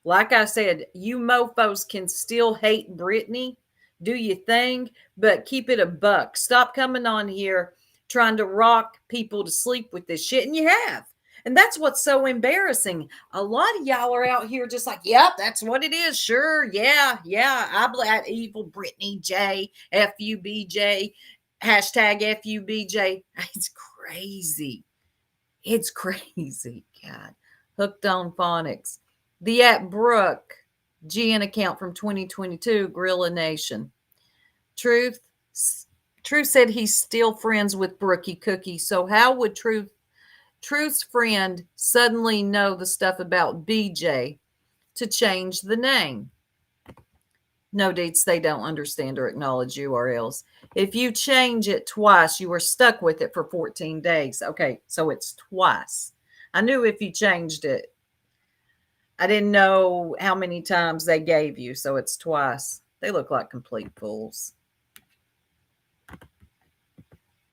Like I said, you mofos can still hate Brittany. Do your thing, but keep it a buck. Stop coming on here trying to rock people to sleep with this shit. And you have. And that's what's so embarrassing. A lot of y'all are out here just like, yep, that's what it is. Sure. Yeah. I believe evil Brittany J, FUBJ, hashtag FUBJ. It's crazy. It's crazy. God. Hooked on Phonics. The at Brooke GN account from 2022, Gorilla Nation. Truth said he's still friends with Brookie Cookie. So how would Truth's friend suddenly know the stuff about BJ to change the name? No, Deets, they don't understand or acknowledge URLs. If you change it twice, you are stuck with it for 14 days. Okay, so it's twice. I knew if you changed it. I didn't know how many times they gave you, so it's twice. They look like complete fools.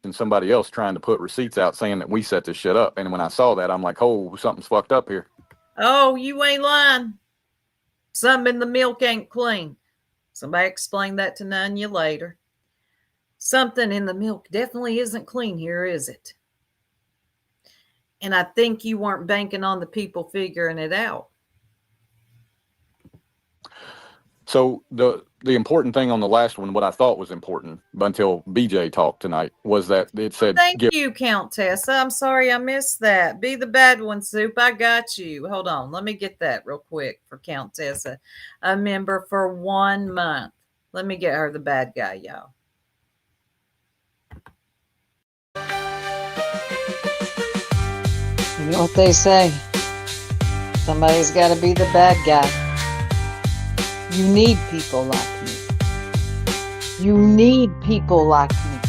And somebody else trying to put receipts out saying that we set this shit up. And when I saw that, I'm like, oh, something's fucked up here. Oh, you ain't lying. Something in the milk ain't clean. Somebody explain that to Nanya later. Something in the milk definitely isn't clean here, is it? And I think you weren't banking on the people figuring it out. So the the important thing on the last one, what I thought was important, but until BJ talked tonight, was that it said, Thank you, Countess. I'm sorry I missed that. Be the bad one, Soup. I got you. Hold on. Let me get that real quick for Countess, a member for 1 month. Let me get her the bad guy, y'all. You know what they say? Somebody's got to be the bad guy. You need people like me. You need people like me.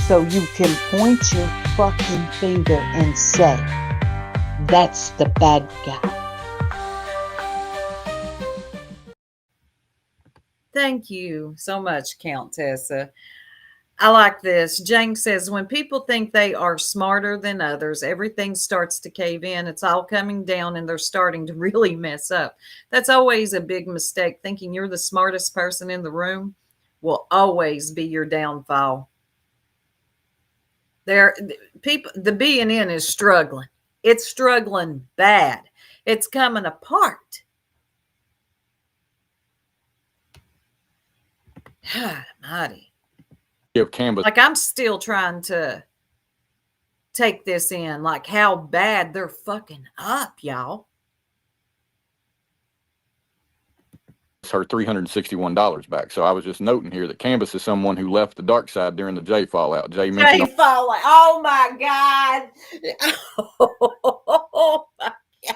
So you can point your fucking finger and say, that's the bad guy. Thank you so much, Countessa. I like this. Jane says, when people think they are smarter than others, everything starts to cave in. It's all coming down and they're starting to really mess up. That's always a big mistake. Thinking you're the smartest person in the room will always be your downfall. The BNN is struggling. It's struggling bad. It's coming apart. God almighty. Canvas. Like, I'm still trying to take this in, like how bad they're fucking up, y'all. Her $361 back. So I was just noting here that Canvas is someone who left the dark side during the Jay fallout. Jay mentioned fallout. Oh my God. Oh my God.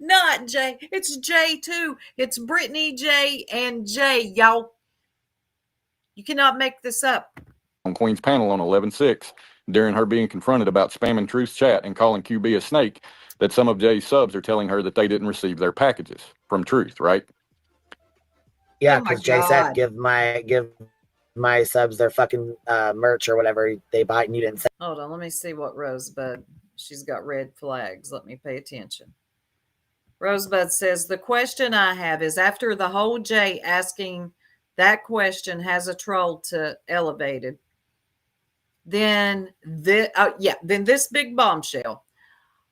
Not Jay. It's Jay too. It's Brittany J and Jay, y'all. You cannot make this up. On Queen's panel on 11/6, during her being confronted about spamming Truth's chat and calling QB a snake, that some of Jay's subs are telling her that they didn't receive their packages from Truth, right? Yeah, because Jay said, give my subs their fucking merch or whatever they buy, and you didn't say. Hold on, let me see what Rosebud. She's got red flags. Let me pay attention. Rosebud says, the question I have is, after the whole Jay asking that question has a troll to elevated, then this big bombshell.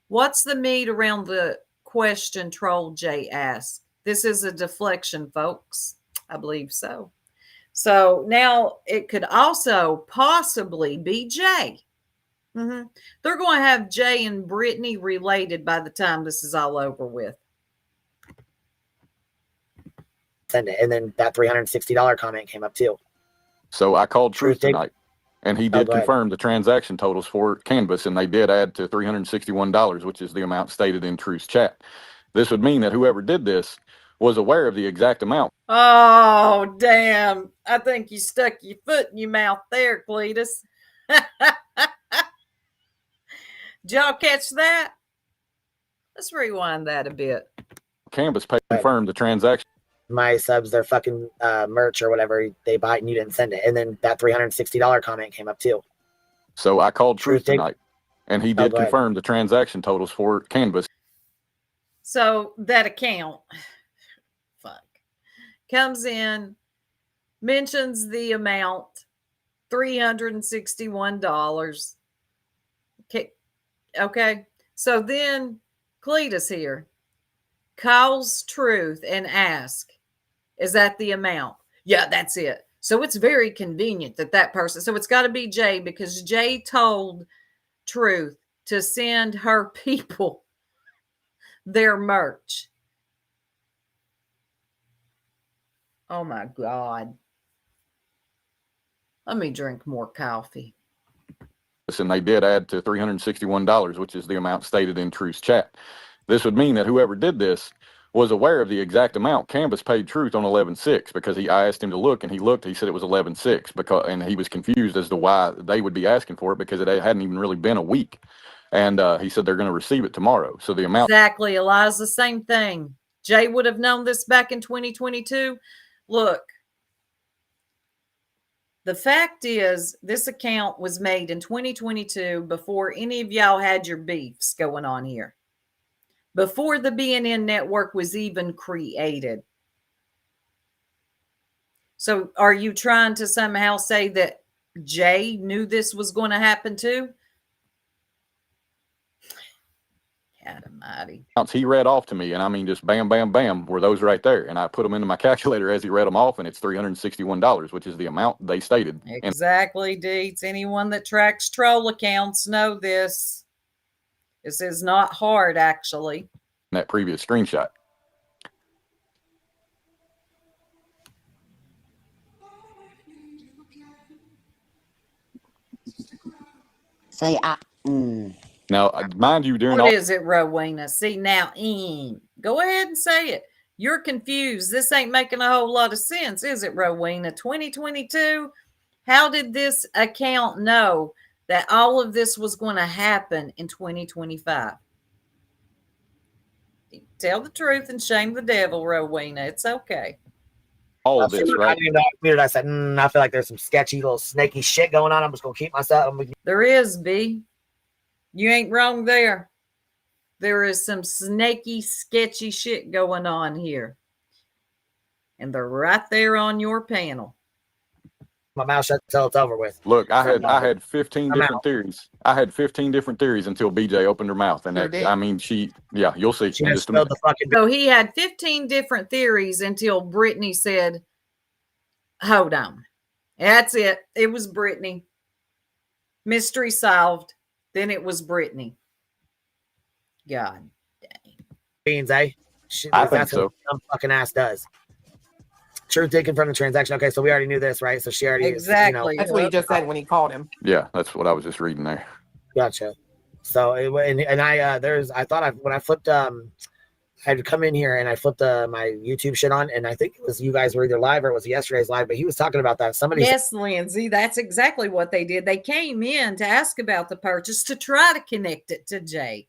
What's the meat around the question troll Jay asked? This is a deflection, folks. I believe so. So now it could also possibly be Jay. Mm-hmm. They're going to have Jay and Brittany related by the time this is all over with. Send it. And then that $360 comment came up too. So I called Truth tonight, and he did confirm the transaction totals for Canvas, and they did add to $361, which is the amount stated in Truth's chat. This would mean that whoever did this was aware of the exact amount. Oh, damn. I think you stuck your foot in your mouth there, Cletus. Did y'all catch that? Let's rewind that a bit. Canvas confirmed the transaction. My subs their fucking merch or whatever they buy, and you didn't send it. And then that $360 comment came up too. So I called Truth tonight, and he did confirm the transaction totals for Canvas. So that account, comes in, mentions the amount, $361. Okay. So then Cletus here calls Truth and asks, is that the amount? Yeah, that's it. So it's very convenient that person, so it's got to be Jay, because Jay told Truth to send her people their merch. Oh my God. Let me drink more coffee. And they did add to $361, which is the amount stated in Truth's chat. This would mean that whoever did this was aware of the exact amount. Canvas paid Truth on 11/6 because I asked him to look, and he looked. He said it was 11/6 and he was confused as to why they would be asking for it, because it hadn't even really been a week. And he said they're going to receive it tomorrow. So the amount. Exactly, Eliza, same thing. Jay would have known this back in 2022. Look, the fact is, this account was made in 2022 before any of y'all had your beefs going on here. Before the BNN network was even created. So are you trying to somehow say that Jay knew this was going to happen too? God almighty. almighty. He read off to me, and I mean, just bam, bam, bam, were those right there. And I put them into my calculator as he read them off, and it's $361, which is the amount they stated. Exactly, Deets. Anyone that tracks troll accounts know this. This is not hard, actually. That previous screenshot. See, Now, mind you, during What is it, Rowena? See, now, go ahead and say it. You're confused. This ain't making a whole lot of sense, is it, Rowena? 2022? How did this account know that all of this was going to happen in 2025? Tell the truth and shame the devil, Rowena. It's okay. all of this, right? I said, I feel like there's some sketchy little snaky shit going on. I'm just going to keep myself. There is, B. You ain't wrong there. There is some snaky, sketchy shit going on here. And they're right there on your panel. My mouth shut until it's over with. Look, I had 15 different theories. I had 15 different theories until BJ opened her mouth. And that, I mean, you'll see. She just spilled the fucking. So he had 15 different theories until Brittany said, hold on. That's it. It was Brittany. Mystery solved. Then it was Brittany. God dang. Beans, eh? I think so. What some fucking ass does. Truth taken from the transaction. Okay, so we already knew this, right? So she already exactly. That's what he just said when he called him. Yeah, that's what I was just reading there. Gotcha. So when I flipped I had come in here and I flipped my YouTube shit on, and I think it was you guys were either live or it was yesterday's live, but he was talking about that. Yes, Lindsay, that's exactly what they did. They came in to ask about the purchase to try to connect it to Jay.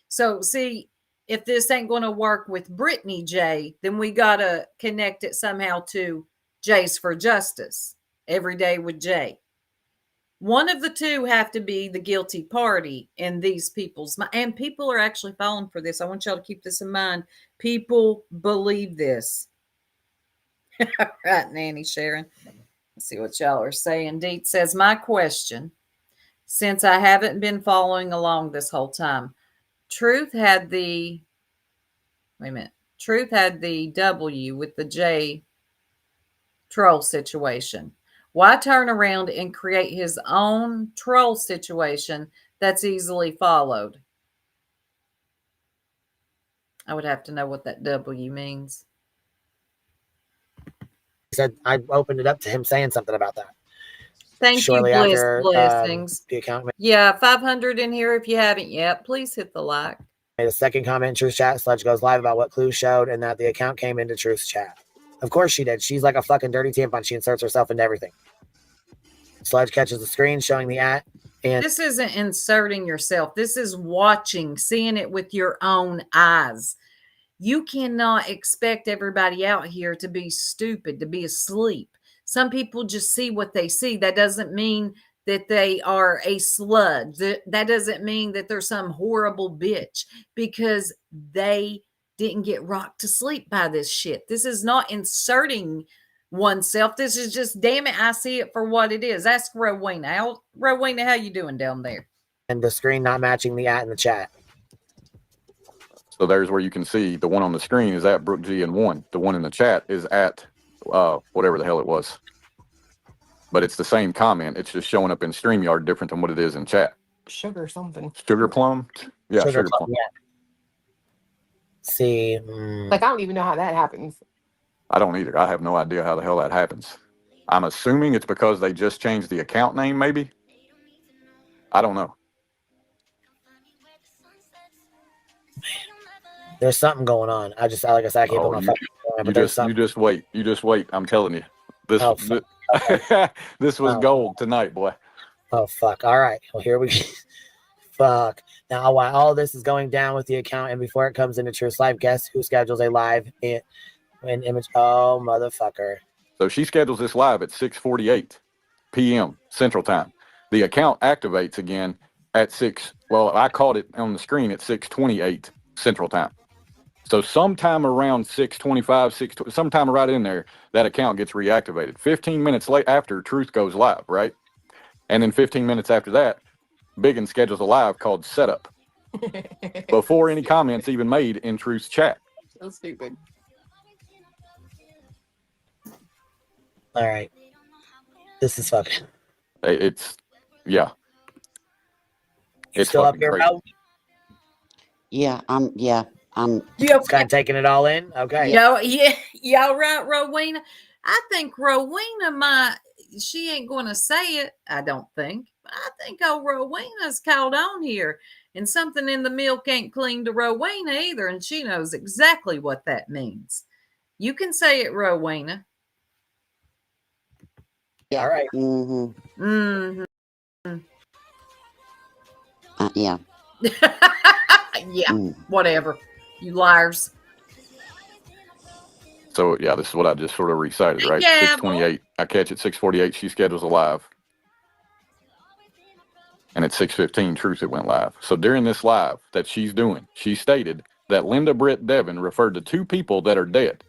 So see, if this ain't going to work with Brittany Jay, then we got to connect it somehow to Jays for Justice, Every Day with Jay. One of the two have to be the guilty party in these people's mind. And people are actually falling for this. I want y'all to keep this in mind. People believe this. Right, Nanny Sharon. Let's see what y'all are saying. Deet says, my question, since I haven't been following along this whole time, Truth had the W with the J troll situation. Why turn around and create his own troll situation that's easily followed? I would have to know what that W means. He said I opened it up to him saying something about that. Thank Shortly you, after, blessings. The account yeah, 500 in here if you haven't yet. Please hit the like. Made a second comment in Truth's chat. Sludge goes live about what Clue showed and that the account came into Truth's chat. Of course she did. She's like a fucking dirty tampon. She inserts herself into everything. Sludge catches the screen showing the @ and this isn't inserting yourself. This is watching, seeing it with your own eyes. You cannot expect everybody out here to be stupid, to be asleep. Some people just see what they see. That doesn't mean that they are a sludge. That doesn't mean that they're some horrible bitch because they didn't get rocked to sleep by this shit. This is not inserting oneself. This is just, damn it, I see it for what it is. Ask Rowena. Rowena, how you doing down there? And the screen not matching the @ in the chat. So there's where you can see the one on the screen is at Brooke G and 1. The one in the chat is at whatever the hell it was. But it's the same comment. It's just showing up in StreamYard different than what it is in chat. Sugar something. Sugar plum? Yeah, sugar plum. Yeah. See. Like, I don't even know how that happens. I don't either. I have no idea how the hell that happens. I'm assuming it's because they just changed the account name, maybe. I don't know. There's something going on. Like I said, I can't put my fucking phone, but you just wait. You just wait. I'm telling you. This this was gold tonight, boy. Oh fuck. All right. Well, here we go. Fuck. Now, while all this is going down with the account and before it comes into Truth's live, guess who schedules a live in image? Oh, motherfucker. So she schedules this live at 6:48 p.m. Central Time. The account activates again at 6. Well, I caught it on the screen at 6:28 Central Time. So sometime around 6:25, sometime right in there, that account gets reactivated. 15 minutes late after Truth goes live, right? And then 15 minutes after that, Biggin schedules a live called Setup. before any comments even made in Truth's chat. So stupid. All right. This is fucking. It's yeah. You It's still up fucking here, crazy. bro? Yeah, I'm Just kind of taking it all in. Okay. Y'all right, Rowena? I think Rowena she ain't going to say it, I don't think. I think old Rowena's caught on here. And something in the milk ain't clean to Rowena either. And she knows exactly what that means. You can say it, Rowena. yeah. All right. Mm-hmm. Yeah. Yeah, whatever. You liars. So yeah, this is what I just sort of recited, right? Yeah, 6:28. I catch at 6:48. She schedules a live. And at 6:15, Truth, it went live. So during this live that she's doing, she stated that Linda Britt Devin referred to 2 people that are dead.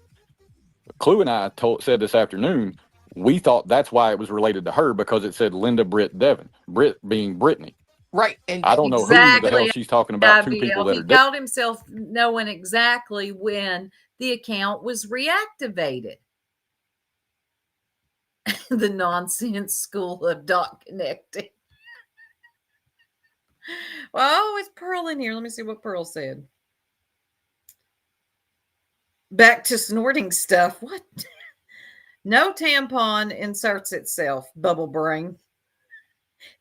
Clue and I said this afternoon, we thought that's why it was related to her, because it said Linda Britt Devin, Britt being Brittany. Right. And I don't know who the hell she's talking about. 2 people that are dead. He called himself knowing exactly when the account was reactivated. The nonsense school of dot connecting. Oh, it's Pearl in here. Let me see what Pearl said. Back to snorting stuff. What? No tampon inserts itself, bubble brain.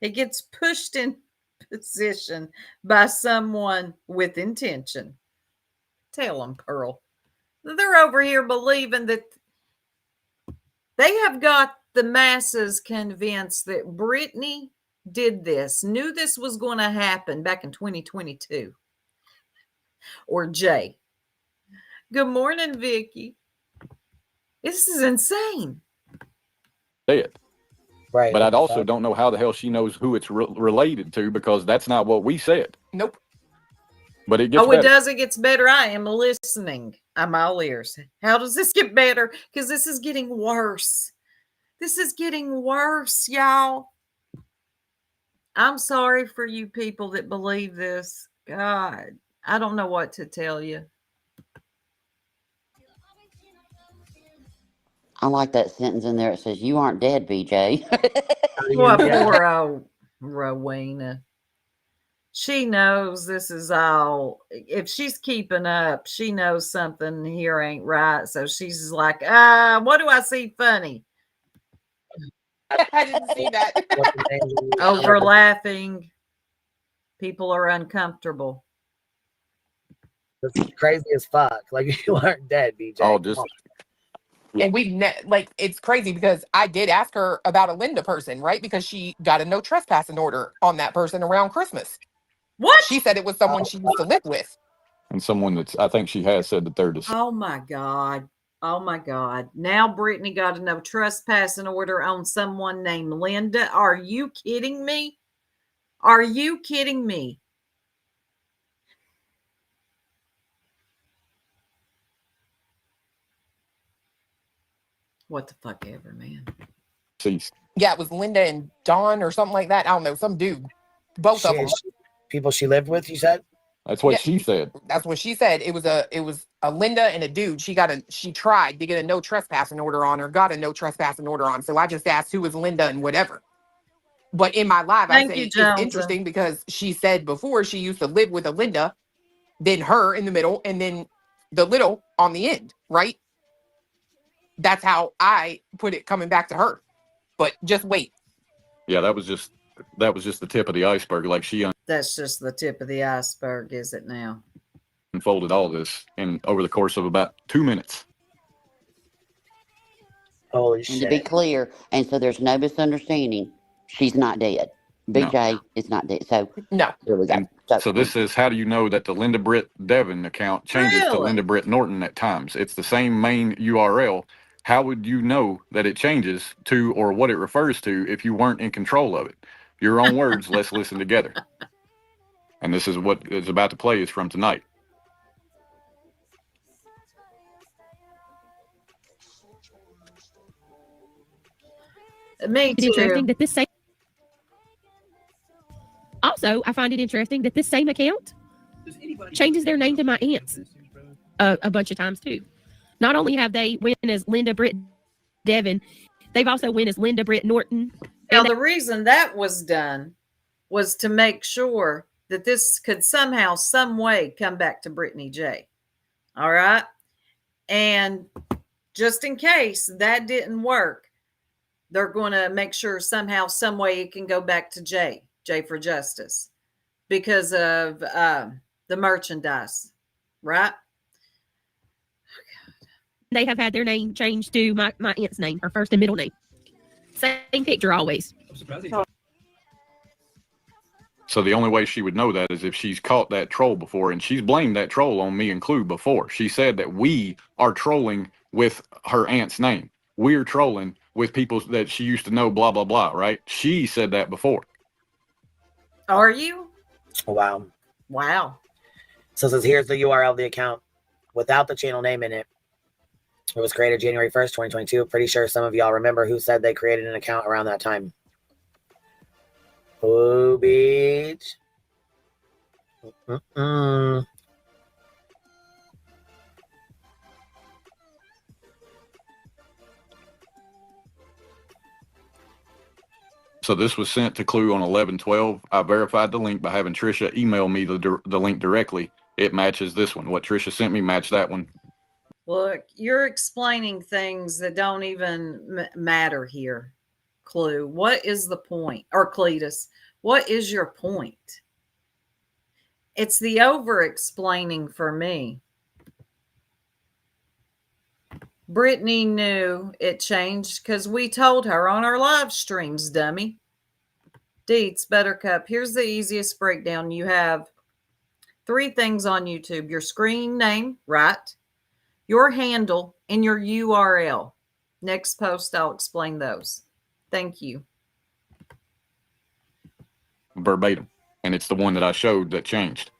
It gets pushed in position by someone with intention. Tell them, Pearl. They're over here believing that they have got the masses convinced that Brittany did this, knew this was going to happen back in 2022. Or Jay. Good morning, Vicky. This is insane. Dead. Right. But I also don't know how the hell she knows who it's related to, because that's not what we said. Nope. But it gets better. It does. It gets better. I am listening. I'm all ears. How does this get better? Because this is getting worse. This is getting worse, y'all. I'm sorry for you people that believe this. God, I don't know what to tell you. I like that sentence in there. It says, "You aren't dead, BJ." What poor old Rowena. She knows this is all. If she's keeping up, she knows something here ain't right. So she's like, what do I see funny? I didn't see that. Over laughing. People are uncomfortable. It's crazy as fuck. Like, you aren't dead, BJ. Oh, just. And it's crazy because I did ask her about a Linda person, right? Because she got a no trespassing order on that person around Christmas. What? She said it was someone she used to live with. And someone that's, I think she has said that they're deceased. Oh my God. Oh my God. Now Brittany got a no trespassing order on someone named Linda. Are you kidding me? Are you kidding me? What the fuck ever, man. Deceased. Yeah, it was Linda and Dawn or something like that. I don't know, some dude. Both of them. People she lived with, you said? That's what she said. That's what she said. It was a Linda and a dude. She tried to get a no trespassing order on her, got a no trespassing order on. So I just asked who was Linda and whatever. But in my live, I say it's interesting because she said before she used to live with a Linda, then her in the middle, and then the little on the end, right? That's how I put it coming back to her. But just wait. Yeah, that was just the tip of the iceberg. Like that's just the tip of the iceberg, is it now? Unfolded all this over the course of about 2 minutes. Holy shit. And to be clear, and so there's no misunderstanding, she's not dead. BJ is not dead. So no, there we go. So this is, how do you know that the Linda Britt Devin account changes to Linda Britt Norton at times? It's the same main URL. How would you know that it changes to, or what it refers to, if you weren't in control of it? Your own words. Let's listen together. And this is what is about to play is from tonight. Me too. Interesting that also, I find it interesting that this same account changes their name to my aunts a bunch of times too. Not only have they went as Linda Britt Devon, they've also went as Linda Britt Norton. Now, the reason that was done was to make sure that this could somehow, some way come back to Brittany J. All right. And just in case that didn't work, they're going to make sure somehow, some way it can go back to J for Justice because of the merchandise, right? They have had their name changed to my aunt's name, her first and middle name. Same picture always. So the only way she would know that is if she's caught that troll before, and she's blamed that troll on me and Clue before. She said that we are trolling with her aunt's name. We're trolling with people that she used to know, blah, blah, blah, right? She said that before. Are you? Wow. Wow. So it says, here's the URL of the account without the channel name in it. It was created January 1st, 2022. Pretty sure some of y'all remember who said they created an account around that time. Oh, bitch. So this was sent to Clue on 11/12. I verified the link by having Trisha email me the link directly. It matches this one. What Trisha sent me matched that one. Look, you're explaining things that don't even matter here, Clue. What is the point? Or Cletus, what is your point? It's the over-explaining for me. Brittany knew it changed because we told her on our live streams, dummy. Deets, Buttercup, here's the easiest breakdown. You have 3 things on YouTube. Your screen name, right? Your handle, and your URL. Next post, I'll explain those. Thank you. Verbatim. And it's the one that I showed that changed.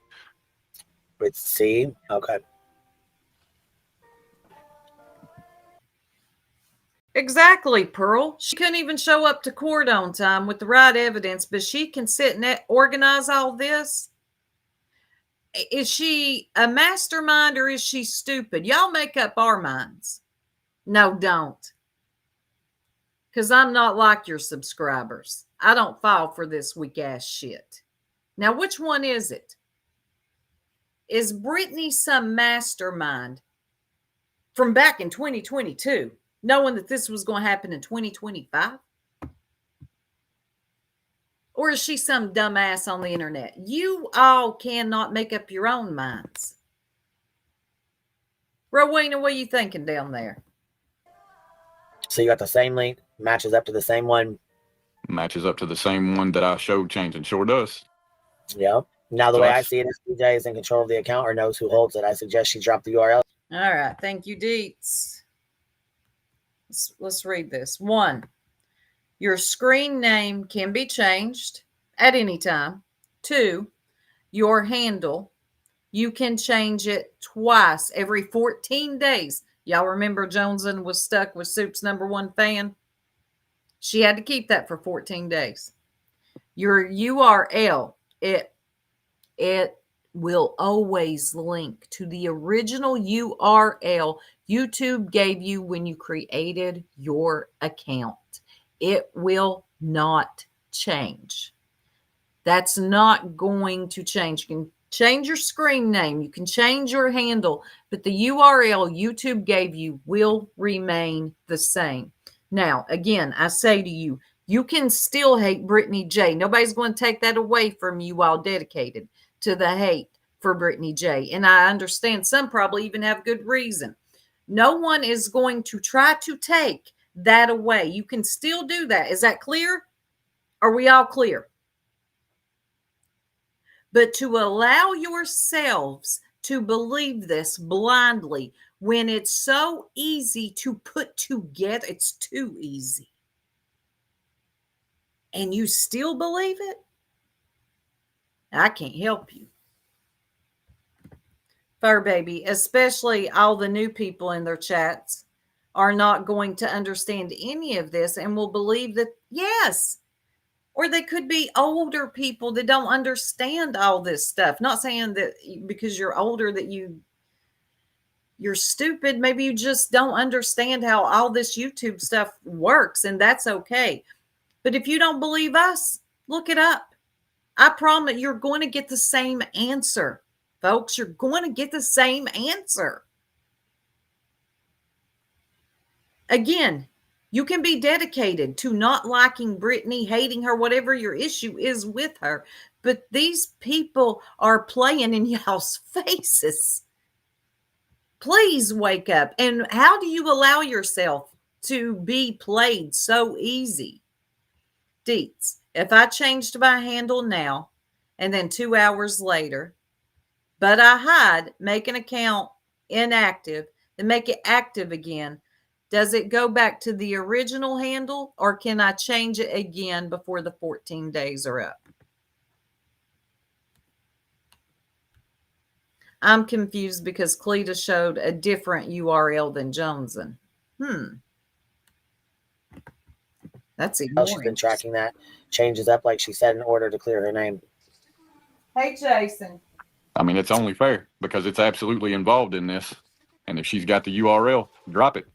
Let's see. Okay. Exactly, Pearl. She couldn't even show up to court on time with the right evidence, but she can sit and organize all this. Is she a mastermind or is she stupid? Y'all make up our minds. No, don't. Because I'm not like your subscribers. I don't fall for this weak ass shit. Now, which one is it? Is Brittany some mastermind from back in 2022, knowing that this was going to happen in 2025? Or is she some dumbass on the internet? You all cannot make up your own minds. Rowena, what are you thinking down there? So you got the same link, matches up to the same one. Matches up to the same one that I showed changing. Sure does. Yep. Now the way I see it is DJ is in control of the account or knows who holds it. I suggest she drop the URL. All right. Thank you, Deets. Let's read this. 1. Your screen name can be changed at any time. 2, your handle, you can change it twice every 14 days. Y'all remember Joneson was stuck with Soup's #1 fan? She had to keep that for 14 days. Your URL, it will always link to the original URL YouTube gave you when you created your account. It will not change. That's not going to change. You can change your screen name. You can change your handle, but the URL YouTube gave you will remain the same. Now, again, I say to you, you can still hate Brittany J. Nobody's going to take that away from you while dedicated to the hate for Brittany J. And I understand some probably even have good reason. No one is going to try to take that away. You can still do that. Is that clear? Are we all clear? But to allow yourselves to believe this blindly when it's so easy to put together, it's too easy. And you still believe it? I can't help you. Fur baby, especially all the new people in their chats, are not going to understand any of this and will believe that, yes, Or they could be older people that don't understand all this stuff. Not saying that because you're older that you're stupid. Maybe you just don't understand how all this YouTube stuff works, and that's okay. But if you don't believe us, look it up. I promise you're going to get the same answer, folks. You're going to get the same answer. Again, you can be dedicated to not liking Brittany, hating her, whatever your issue is with her. But these people are playing in y'all's faces. Please wake up. And how do you allow yourself to be played so easy? Deets, if I changed my handle now and then 2 hours later, but I hide, make an account inactive, then make it active again, does it go back to the original handle, or can I change it again before the 14 days are up? I'm confused because Cleta showed a different URL than Joneson. That's ignoring. She's been tracking that. Changes up, like she said, in order to clear her name. Hey, Jason. I mean, it's only fair because it's absolutely involved in this. And if she's got the URL, drop it.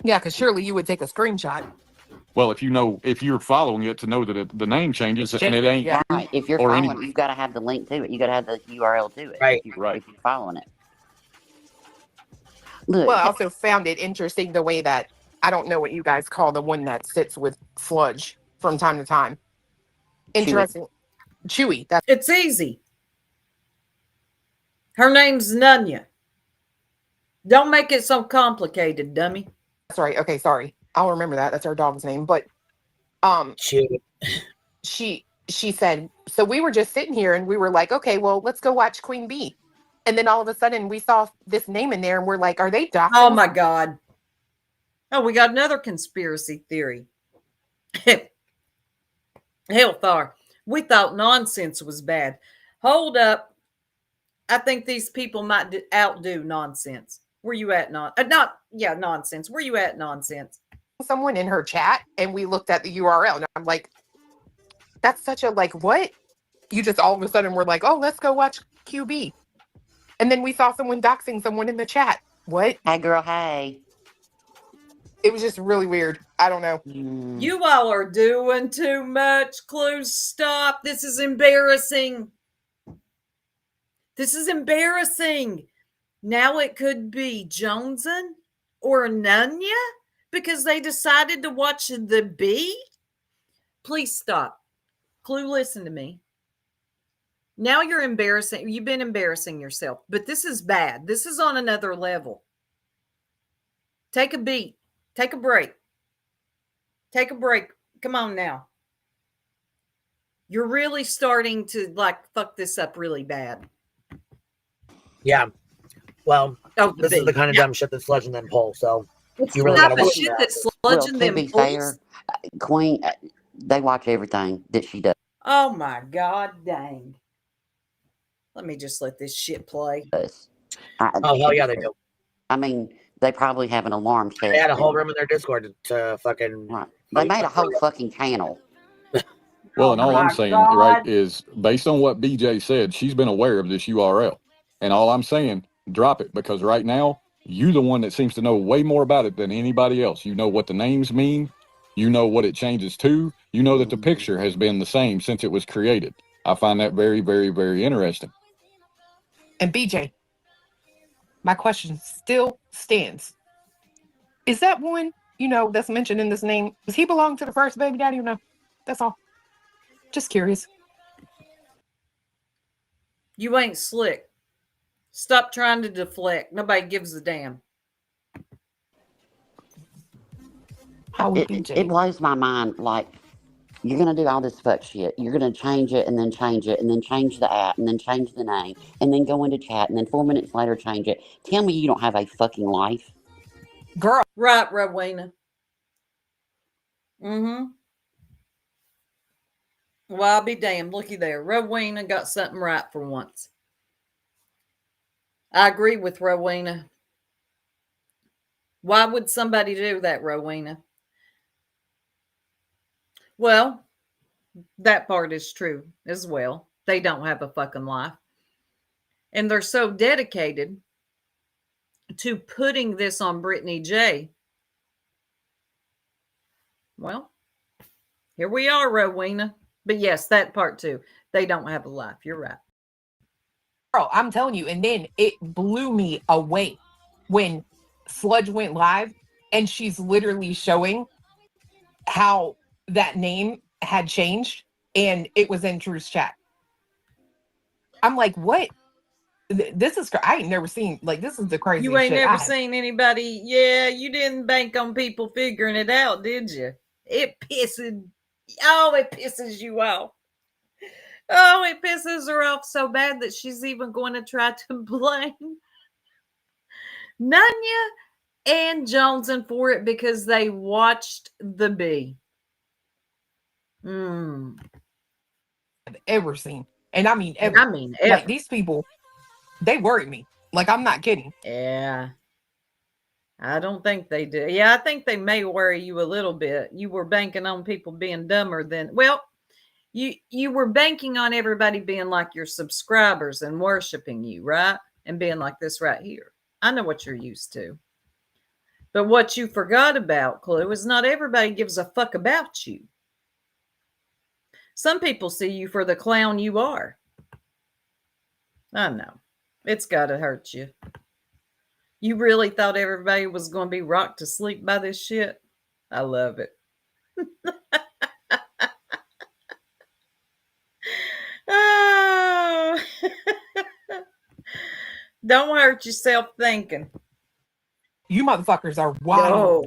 Yeah, because surely you would take a screenshot. Well, if you're following it to know that the name changes and it ain't. Yeah. Right. If you're or following any- it, you've got to have the link to it. You got to have the URL to it. Right. If you're following it. Look. Well, I also found it interesting the way that, I don't know what you guys call the one that sits with Sludge from time to time. Interesting. Chewy. It's easy. Her name's Nunya. Don't make it so complicated, dummy. That's right. Okay, sorry. I'll remember that. That's our dog's name. But she said, so we were just sitting here and we were like, okay, well, let's go watch Queen Bee. And then all of a sudden we saw this name in there and we're like, are they doxing? Oh my God. Oh, we got another conspiracy theory. Hellthar. We thought nonsense was bad. Hold up. I think these people might outdo nonsense. Where you at? Nonsense. Where you at? Nonsense. Someone in her chat and we looked at the URL and I'm like, that's such a what? You just all of a sudden were like, oh, let's go watch QB. And then we saw someone doxing someone in the chat. What? Hey, girl, hey. It was just really weird. I don't know. You all are doing too much. Clues, stop. This is embarrassing. This is embarrassing. Now it could be Joneson or Nunya because they decided to watch the Bee. Please stop. Clue, listen to me. Now you're embarrassing. You've been embarrassing yourself, but this is bad. This is on another level. Take a beat. Take a break. Take a break. Come on now. You're really starting to fuck this up really bad. Yeah. Well, this is the kind of dumb shit that's sludging them pull. So it's you really got to watch shit that. that's sludging them to be pulls. fair, Queen, they watch everything that she does. Oh my God, dang. Let me just let this shit play. Oh, hell yeah, they do. I mean, they probably have an alarm set. They had a whole room in their Discord to fucking... Right. They made a whole fucking channel. Well, and all I'm saying, right, is based on what BJ said, she's been aware of this URL. And all I'm saying, drop it, because right now, you're the one that seems to know way more about it than anybody else. You know what the names mean. You know what it changes to. You know that the picture has been the same since it was created. I find that very, very, very interesting. And BJ, my question still stands. Is that one, that's mentioned in this name, does he belong to the first baby daddy or no? That's all. Just curious. You ain't slick. Stop trying to deflect. Nobody gives a damn. It blows my mind. You're going to do all this fuck shit. You're going to change it and then change it and then change the app and then change the name and then go into chat and then 4 minutes later change it. Tell me you don't have a fucking life. Girl. Right, Rowena. Mm-hmm. Well, I'll be damned. Looky there. Rowena got something right for once. I agree with Rowena. Why would somebody do that, Rowena? Well, that part is true as well. They don't have a fucking life. And they're so dedicated to putting this on Brittany J. Well, here we are, Rowena. But yes, that part too. They don't have a life. You're right. Girl, I'm telling you. And then it blew me away when Sludge went live and she's literally showing how that name had changed and it was in Drew's chat. I'm like, what? This is, I ain't never seen, like, this is the craziest You ain't shit never seen anybody. Yeah, you didn't bank on people figuring it out, did you? It pisses you off. Oh, it pisses her off so bad that she's even going to try to blame Nunya and Johnson for it because they watched the bee. I've ever seen. And I mean, ever. Ever. Like, these people, they worry me. Like, I'm not kidding. Yeah. I don't think they do. Yeah, I think they may worry you a little bit. You were banking on people being dumber than, well, you were banking on everybody being like your subscribers and worshiping you, right? And being like this right here. I know what you're used to. But what you forgot about, Clue, is not everybody gives a fuck about you. Some people see you for the clown you are. I know. It's got to hurt you. You really thought everybody was going to be rocked to sleep by this shit? I love it. Oh. Don't hurt yourself thinking. You motherfuckers are wild. No.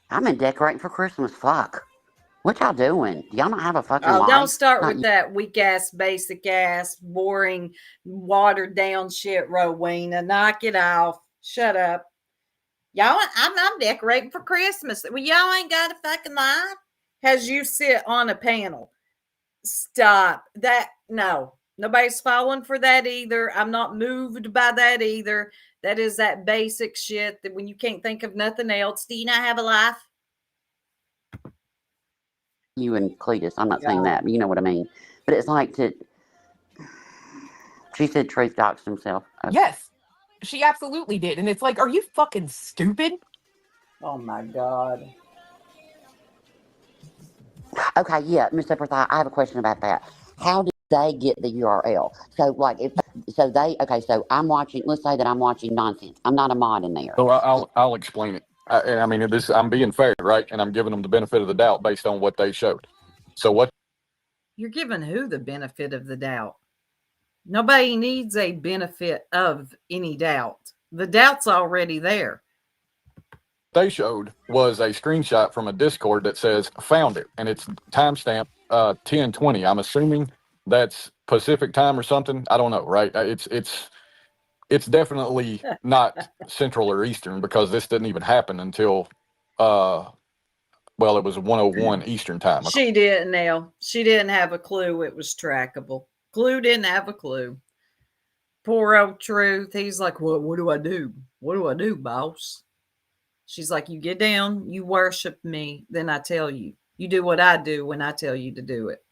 I've been decorating for Christmas. Fuck. What y'all doing? Y'all not have a fucking life? Don't start Not with that weak ass, basic ass, boring, watered down shit, Rowena. Knock it off. Shut up. Y'all, I'm decorating for Christmas. Well, y'all ain't got a fucking life. As you sit on a panel. Stop. That, no. Nobody's falling for that either. I'm not moved by that either. That is that basic shit that when you can't think of nothing else, do you not have a life? you and Cletus. I'm not saying that, but you know what I mean. But it's like to. She said Truth doxed himself. Okay. Yes, she absolutely did. And it's like, are you fucking stupid? Oh my God. Okay, yeah, Miss Epperthigh, I have a question about that. How did they get the URL? So, like, so I'm watching, let's say that I'm watching nonsense. I'm not a mod in there. So I'll explain it. I mean, I'm being fair, right? And I'm giving them the benefit of the doubt based on what they showed. So what? You're giving who the benefit of the doubt? Nobody needs a benefit of any doubt. The doubt's already there. They showed was a screenshot from a Discord that says found it, and it's timestamp 10:20. I'm assuming that's Pacific time or something. I don't know, right? It's definitely not Central or Eastern, because this didn't even happen until well, it was 1:01 Eastern time. She didn't, Nell. She didn't have a clue it was trackable. Clue didn't have a clue. Poor old Truth. He's like, what do I do? What do I do, boss? She's like, you get down, you worship me, then I tell you. You do what I do when I tell you to do it.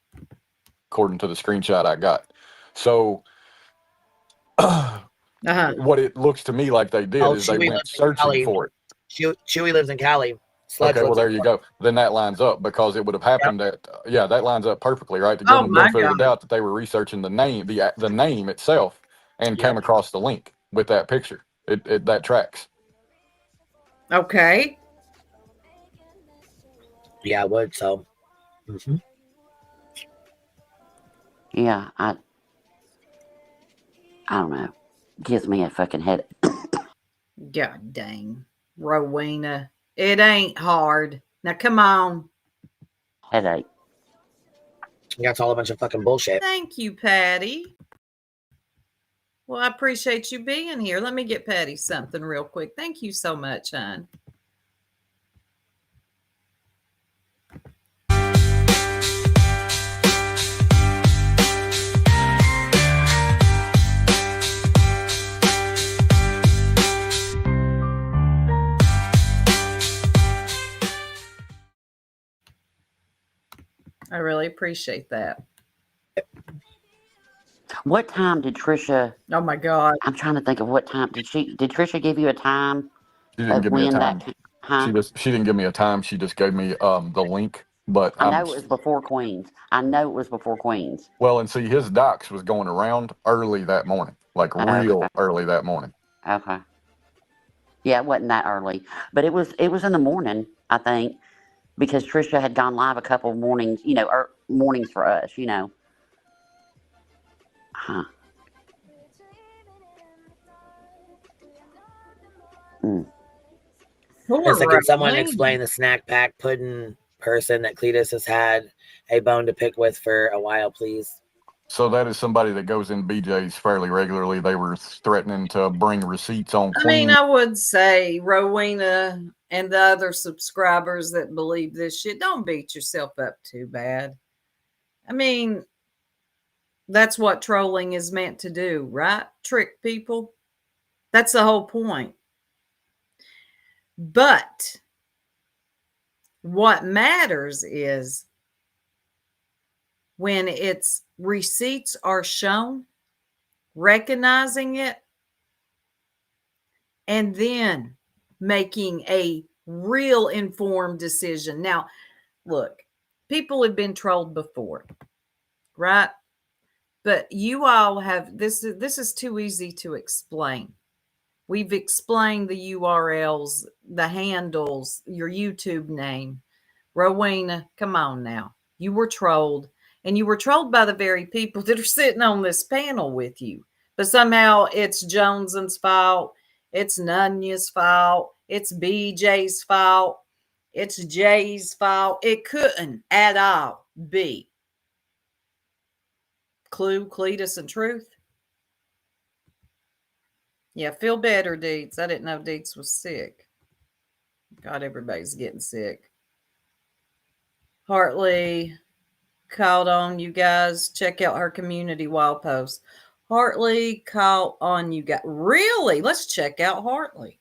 According to the screenshot I got. So what it looks to me like they did is they went searching for it. Chewy lives in Cali. Okay, well, there you go. Then that lines up, because it would have happened that lines up perfectly, right? To give them the benefit of the doubt that they were researching the name, the name itself, and came across the link with that picture. It that tracks. Okay. Yeah, I would. So. Mm-hmm. Yeah, I don't know. Gives me a fucking headache. God dang. Rowena. It ain't hard. Now, come on. Headache. That's all a bunch of fucking bullshit. Thank you, Patty. Well, I appreciate you being here. Let me get Patty something real quick. Thank you so much, hon. appreciate that. What time did Trisha? Oh my God! I'm trying to think of what time did Trisha give you a time? She didn't give me a time. Huh? She didn't give me a time. She just gave me the link. But I know it was before Queens. Well, and see, his docs was going around early that morning, like real early that morning. Okay. Yeah, it wasn't that early, but it was in the morning, I think, because Trisha had gone live a couple of mornings, mornings for us, Huh. Can someone explain the snack pack pudding person that Cletus has had a bone to pick with for a while, please? So that is somebody that goes in BJ's fairly regularly. They were threatening to bring receipts on Queen. I mean, I would say Rowena and the other subscribers that believe this shit, don't beat yourself up too bad. I mean, that's what trolling is meant to do, right? Trick people. That's the whole point. But what matters is when its receipts are shown, recognizing it, and then making a real informed decision. Now, look, people have been trolled before, right? But you all have this is too easy to explain. We've explained the URLs, the handles, your YouTube name. Rowena, come on now. You were trolled, and you were trolled by the very people that are sitting on this panel with you. But somehow it's Jones's fault. It's Nunya's fault. It's BJ's fault. It's Jay's fault. It couldn't at all be Clue, Cletus, and Truth. Yeah, feel better, Deets. I didn't know Deets was sick. God, everybody's getting sick. Hartley called on you guys. Check out her community wall post. Hartley called on you guys. Really? Let's check out Hartley.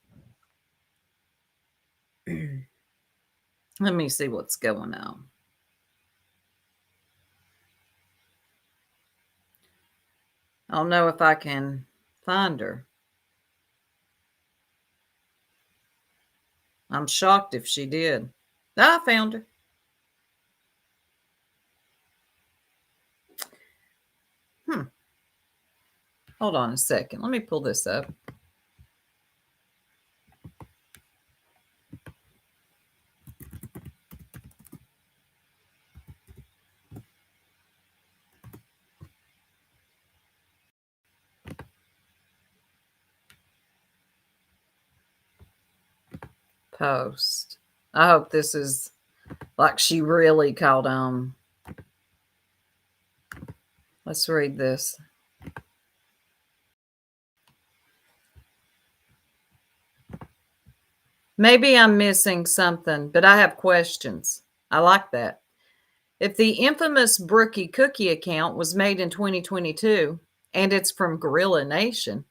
Let me see what's going on. I don't know if I can find her. I'm shocked if she did. I found her. Hold on a second. Let me pull this up. Post. I hope this is like she really called on. Let's read this. Maybe I'm missing something, but I have questions. I like that. If the infamous Brookie Cookie account was made in 2022 and it's from Gorilla Nation,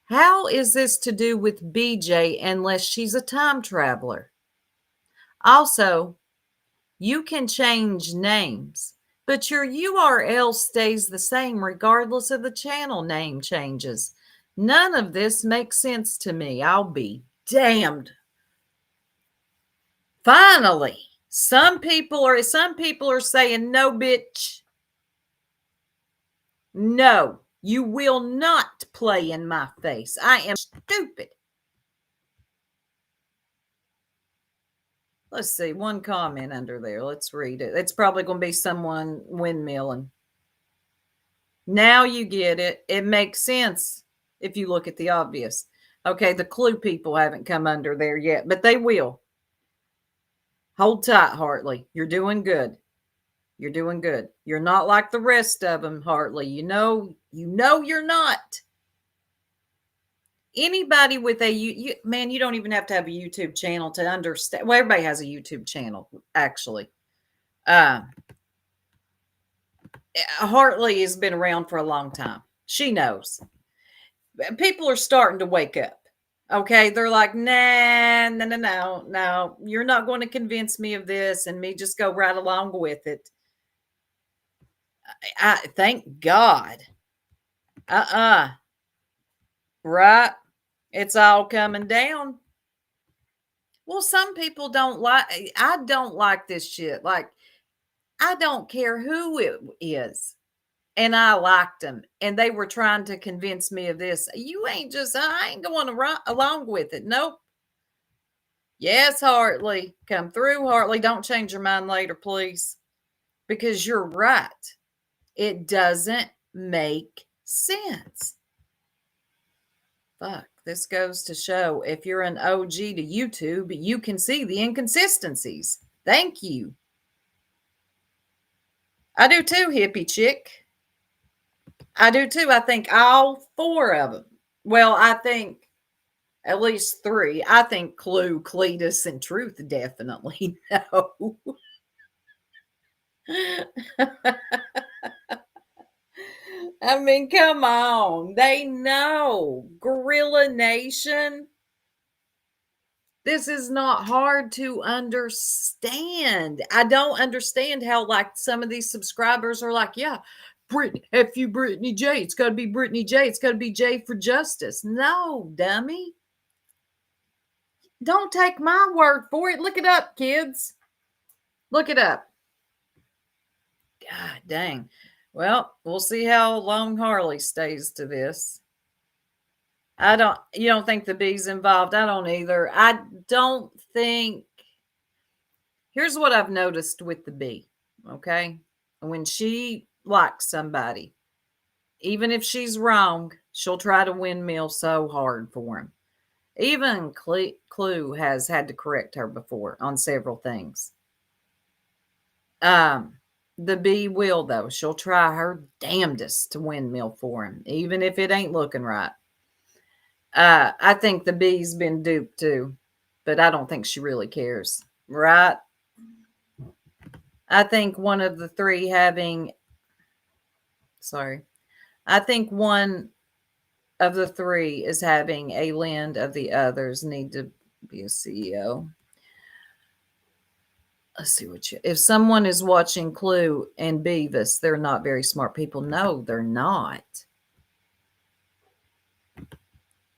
how is this to do with BJ unless she's a time traveler? Also, you can change names, but your URL stays the same regardless of the channel name changes. None of this makes sense to me. I'll be damned. Finally, some people are saying no, bitch. No, you will not play in my face. I am stupid. Let's see, one comment under there. Let's read it. It's probably going to be someone windmilling. Now you get it. It makes sense if you look at the obvious. Okay, the Clue people haven't come under there yet, but they will. Hold tight, Hartley. You're doing good. You're doing good. You're not like the rest of them, Hartley. You know you're not. Anybody with a man, you don't even have to have a YouTube channel to understand. Well, everybody has a YouTube channel, actually. Hartley has been around for a long time. She knows. People are starting to wake up. Okay, they're like, nah, no. You're not going to convince me of this, and me just go right along with it. I thank God. Right? It's all coming down. Well, some people don't like. I don't like this shit. Like, I don't care who it is. And I liked them, and they were trying to convince me of this. I ain't going along with it. Nope. Yes, Hartley. Come through, Hartley. Don't change your mind later, please. Because you're right. It doesn't make sense. Fuck. This goes to show if you're an OG to YouTube, you can see the inconsistencies. Thank you. I do too, hippie chick. I do too. I think all 4 of them. Well, I think at least 3. I think Clue, Cletus, and Truth definitely know. I mean, come on. They know. Gorilla Nation. This is not hard to understand. I don't understand how, like, some of these subscribers are like, yeah, F you, Brittany J. It's got to be Brittany J. It's got to be J for justice. No, dummy. Don't take my word for it. Look it up, kids. Look it up. God dang. Well, we'll see how long Harley stays to this. You don't think the bee's involved? I don't either. I don't think. Here's what I've noticed with the bee, okay? When she likes somebody, even if she's wrong, she'll try to windmill so hard for him. Even Clue has had to correct her before on several things. The bee will, though. She'll try her damnedest to windmill for him, even if it ain't looking right. I think the bee's been duped too, but I don't think she really cares, right? I think one of the 3 I think one of the 3 is having a land of the others need to be a CEO. Let's see if someone is watching Clue and Beavis, they're not very smart people. No, they're not.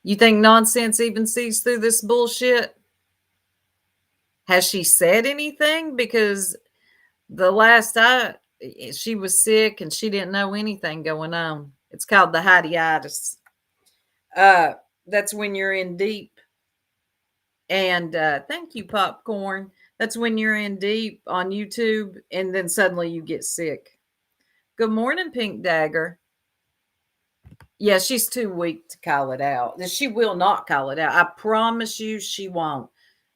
You think Nonsense even sees through this bullshit? Has she said anything? Because the last she was sick and she didn't know anything going on. It's called the Heidi-itis. That's when you're in deep. And thank you, Popcorn. That's when you're in deep on YouTube and then suddenly you get sick. Good morning, Pink Dagger. Yeah, she's too weak to call it out. She will not call it out. I promise you she won't.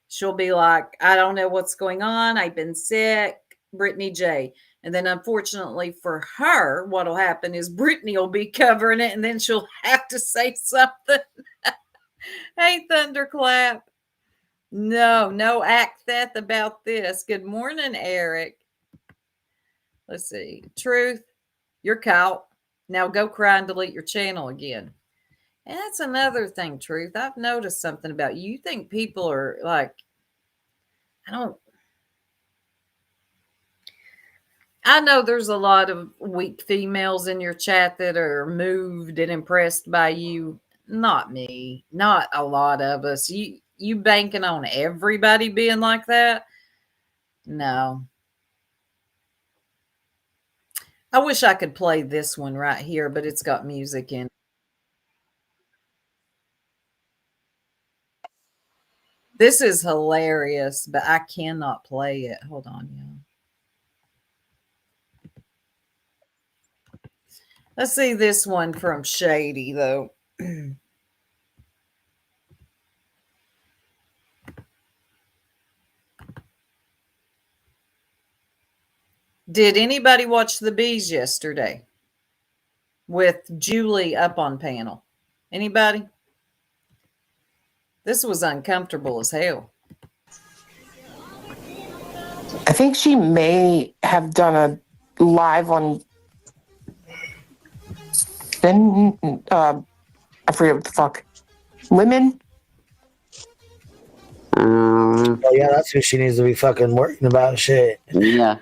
She'll be like, I don't know what's going on. I've been sick. Brittany J. And then unfortunately for her, what'll happen is Brittany will be covering it and then she'll have to say something. Hey, Thunderclap. No, act that about this. Good morning, Eric. Let's see. Truth, you're caught. Now go cry and delete your channel again. And that's another thing, Truth. I've noticed something about you. You think people are like, I know there's a lot of weak females in your chat that are moved and impressed by you. Not me. Not a lot of us. You banking on everybody being like that? No. I wish I could play this one right here, but it's got music in it. This is hilarious, but I cannot play it. Hold on, y'all. Let's see this one from Shady, though. Did anybody watch the Bees yesterday with Julie up on panel? Anybody? This was uncomfortable as hell. I think she may have done a live on I forget what the fuck. Lemon? Well, yeah, that's who she needs to be fucking worrying about. Shit. Yeah.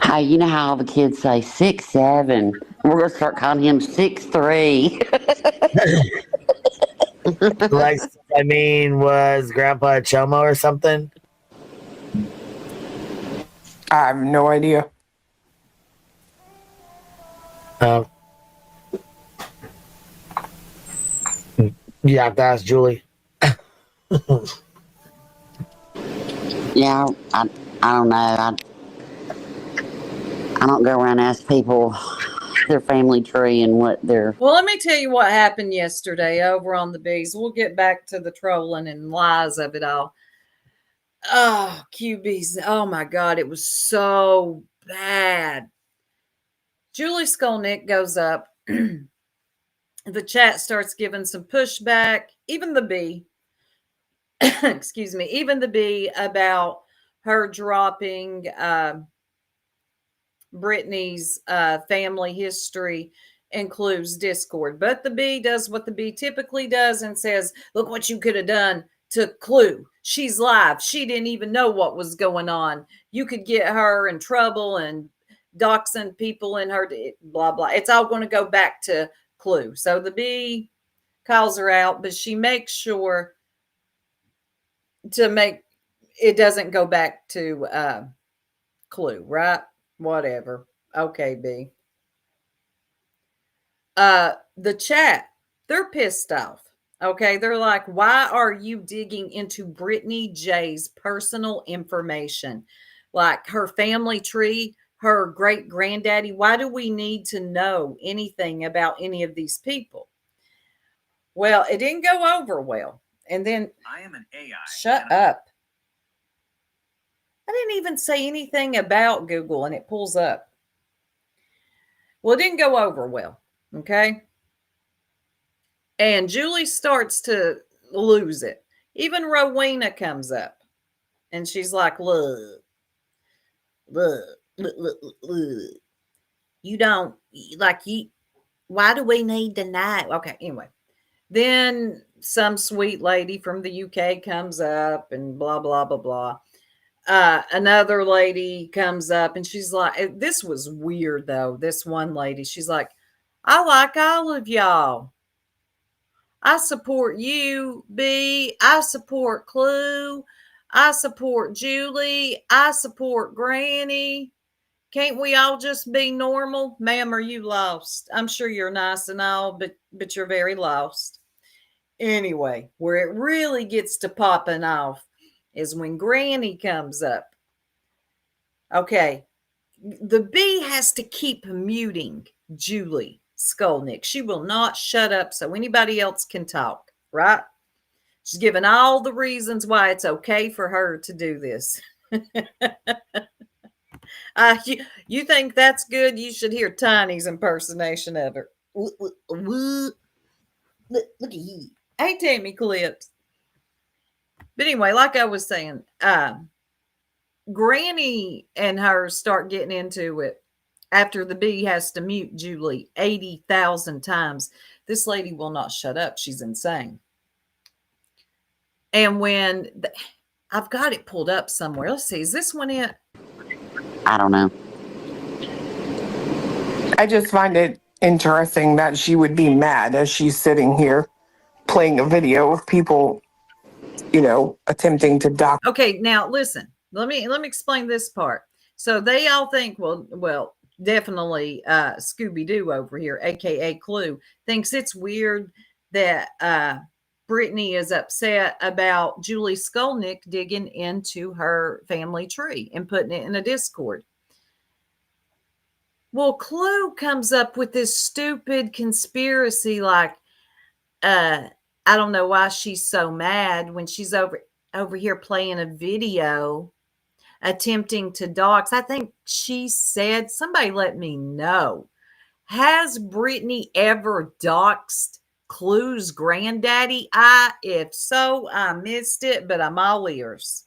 Hey, you know how all the kids say 6'7"? We're gonna start calling him 6'3". Like, I mean, was Grandpa a Chomo or something? I have no idea. You have to ask Julie. Yeah, I don't know. I don't go around and ask people their family tree and what their... Well, let me tell you what happened yesterday over on the bees. We'll get back to the trolling and lies of it all. Oh, QBs. Oh my God. It was so bad. Julie Skolnick goes up. The chat starts giving some pushback. Even the bee, excuse me, even the bee about her dropping Brittany's family history includes Discord. But the bee does what the bee typically does and says, look what you could have done to Clue. She's live. She didn't even know what was going on. You could get her in trouble and doxing people in her, blah, blah. It's all going to go back to Clue. So the bee calls her out, but she makes sure to make it doesn't go back to Clue, right? Whatever. Okay, B. The chat, they're pissed off. Okay, they're like, why are you digging into Brittany J's personal information? Like her family tree, her great granddaddy. Why do we need to know anything about any of these people? Well, it didn't go over well. And then I am an AI. Shut up. I didn't even say anything about Google and it pulls up. Well, it didn't go over well. Okay. And Julie starts to lose it. Even Rowena comes up and she's like, look, you don't like you. Why do we need to know? Okay. Anyway, then some sweet lady from the UK comes up and blah, blah, blah, blah. Another lady comes up and she's like, this was weird though. This one lady, she's like, I like all of y'all. I support you, B. I support Clue. I support Julie. I support Granny. Can't we all just be normal? Ma'am, are you lost? I'm sure you're nice and all, but you're very lost. Anyway, where it really gets to popping off is when Granny comes up. Okay, the bee has to keep muting Julie Skolnick. She will not shut up so anybody else can talk, right? She's given all the reasons why it's okay for her to do this. You think that's good? You should hear Tiny's impersonation of her. Look at you. Hey, Tammy Clips. But anyway, like I was saying, Granny and her start getting into it after the bee has to mute Julie 80,000 times. This lady will not shut up. She's insane. And when I've got it pulled up somewhere. Let's see. Is this one it? I don't know. I just find it interesting that she would be mad as she's sitting here playing a video of people, you know, attempting to dox. Okay, now listen. Let me explain this part. So they all think, well, definitely Scooby-Doo over here, aka Clue, thinks it's weird that Brittany is upset about Julie Skolnick digging into her family tree and putting it in a Discord. Well, Clue comes up with this stupid conspiracy like, I don't know why she's so mad when she's over here playing a video attempting to dox. I think she said, somebody let me know. Has Brittany ever doxed Clue's granddaddy? If so, I missed it, but I'm all ears.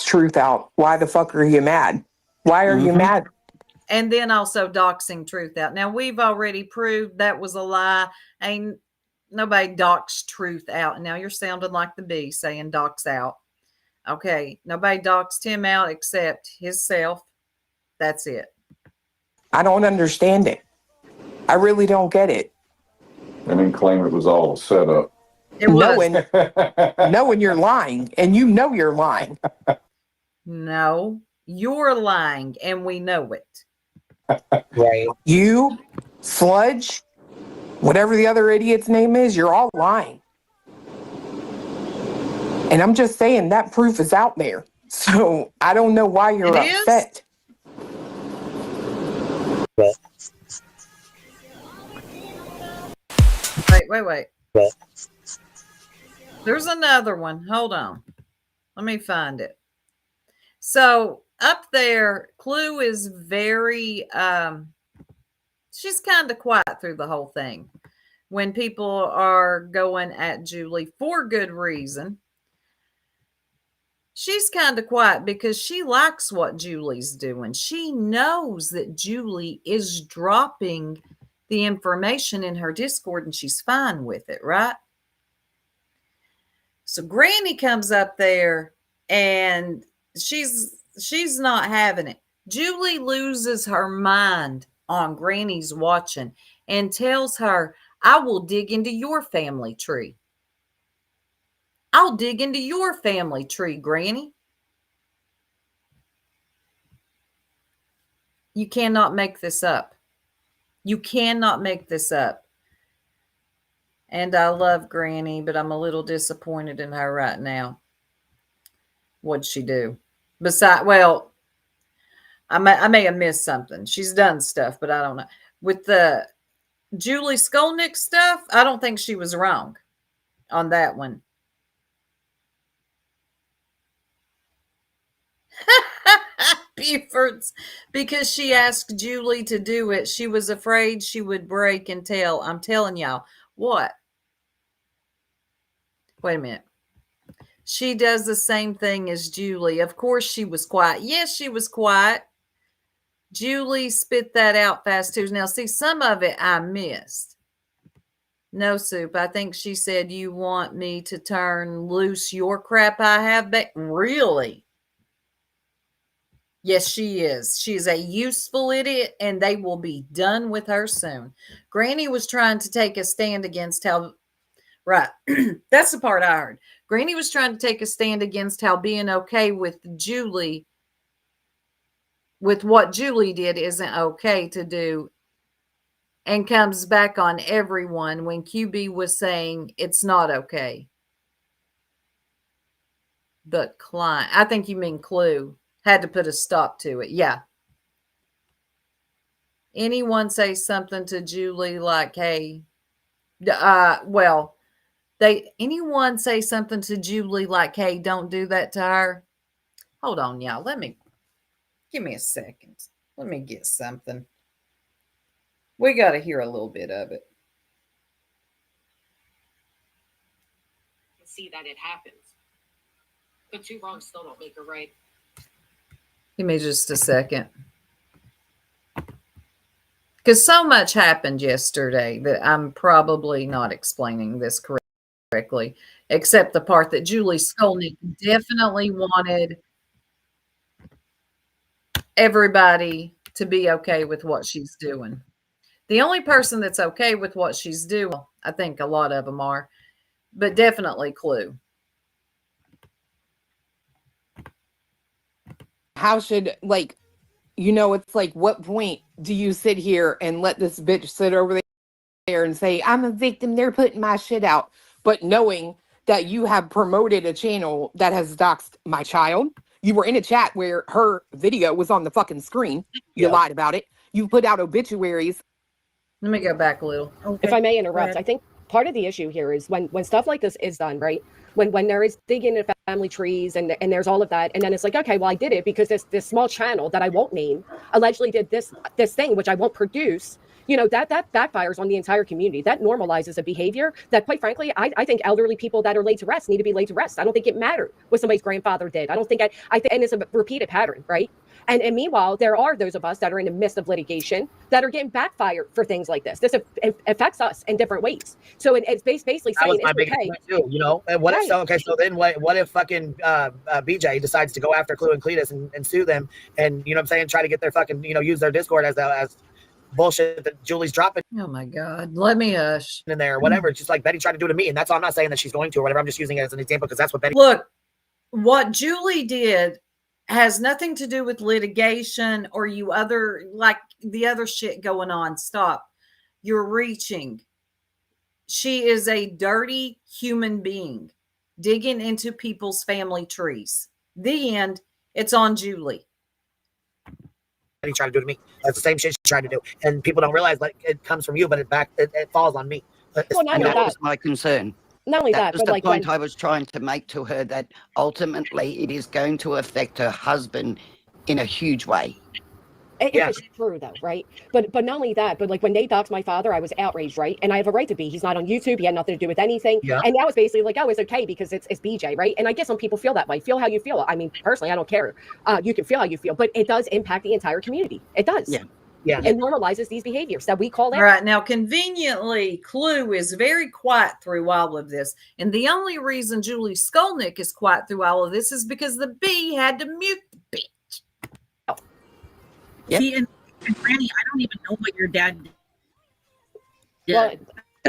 Truth out. Why the fuck are you mad? Why are you mad? And then also doxing Truth out. Now, we've already proved that was a lie. Ain't nobody doxed Truth out. Now you're sounding like the bee saying dox out. Okay, nobody doxed him out except himself. That's it. I don't understand it. I really don't get it. And then claim it was all set up. It was. Knowing you're lying, and you know you're lying. No, you're lying, and we know it. Right. You, Sludge, whatever the other idiot's name is, you're all lying. And I'm just saying that proof is out there. So I don't know why you're upset. Wait. There's another one. Hold on. Let me find it. So up there, Clue is very, she's kind of quiet through the whole thing. When people are going at Julie for good reason, she's kind of quiet because she likes what Julie's doing. She knows that Julie is dropping the information in her Discord and she's fine with it, right? So Granny comes up there and she's not having it. Julie loses her mind on Granny's watching and tells her, I will dig into your family tree. I'll dig into your family tree, Granny. You cannot make this up. You cannot make this up. And I love Granny, but I'm a little disappointed in her right now. What'd she do? Besides, well, I may have missed something. She's done stuff, but I don't know. With the Julie Skolnick stuff, I don't think she was wrong on that one. Buford's, because she asked Julie to do it. She was afraid she would break and tell. I'm telling y'all. What? Wait a minute. She does the same thing as Julie. Of course she was quiet. Yes, she was quiet. Julie spit that out fast too. Now, see, some of it I missed. No, Soup. I think she said, you want me to turn loose your crap I have back? Really? Yes, she is. She is a useful idiot, and they will be done with her soon. Granny was trying to take a stand against how... Right. That's the part I heard. Granny was trying to take a stand against how being okay with Julie, with what Julie did, isn't okay to do, and comes back on everyone when QB was saying it's not okay. But Klein, I think you mean Clue, had to put a stop to it. Yeah. Anyone say something to Julie like, hey, anyone say something to Julie like, hey, don't do that to her? Hold on, y'all. Give me a second. Let me get something. We got to hear a little bit of it. See that it happens. But two wrongs still don't make a right. Give me just a second. Because so much happened yesterday that I'm probably not explaining this correctly, except the part that Julie Skolnick definitely wanted everybody to be okay with what she's doing. The only person that's okay with what she's doing, I think a lot of them are, but definitely Clue. How should, like, it's like, what point do you sit here and let this bitch sit over there and say, I'm a victim, they're putting my shit out, but knowing that you have promoted a channel that has doxed my child? You were in a chat where her video was on the fucking screen. You lied about it. You put out obituaries. Let me go back a little. Okay. If I may interrupt, I think part of the issue here is when stuff like this is done, right? When there is digging into family trees and there's all of that, and then it's like, okay, well, I did it because this small channel that I won't name allegedly did this thing, which I won't produce. That backfires on the entire community. That normalizes a behavior that, quite frankly, I think elderly people that are laid to rest need to be laid to rest. I don't think it mattered what somebody's grandfather did. I don't think I think, and it's a repeated pattern, right? And meanwhile, there are those of us that are in the midst of litigation that are getting backfired for things like this. This affects us in different ways. So it's basically That was saying my it's biggest okay. point too, you know. And what if so? Okay, so then what if fucking BJ decides to go after Clue and Cletus and sue them, and you know what I'm saying, try to get their fucking, you know, use their Discord as bullshit that Julie's dropping Oh my God. Let me hush. in there or whatever, just like Betty tried to do to me. And that's all. I'm not saying that she's going to or whatever. I'm just using it as an example because that's what Betty. Look, what Julie did has nothing to do with litigation or you other, like the other shit going on. Stop. You're reaching. She is a dirty human being digging into people's family trees. The end. It's on Julie. Betty tried to do to me. That's the same shit she tried to do. And people don't realize like it comes from you, but it falls on me. Well, not And only that that, was my concern. not only That that, was but the like point when, I was trying to make to her, that ultimately it is going to affect her husband in a huge way. if it's true though, right? But not only that, but like when they doxed my father, I was outraged, right? And I have a right to be. He's not on YouTube. He had nothing to do with anything. Yeah. And that was basically like, oh, it's okay because it's BJ, right? And I guess some people feel that way. Feel how you feel. I mean, personally, I don't care. You can feel how you feel, but it does impact the entire community. It does. Yeah. Yeah. It normalizes these behaviors that we call All right. Now, conveniently, Clue is very quiet through all of this. And the only reason Julie Skolnick is quiet through all of this is because the B had to mute the bitch. Yep. See, and Granny, I don't even know what your dad did. Well,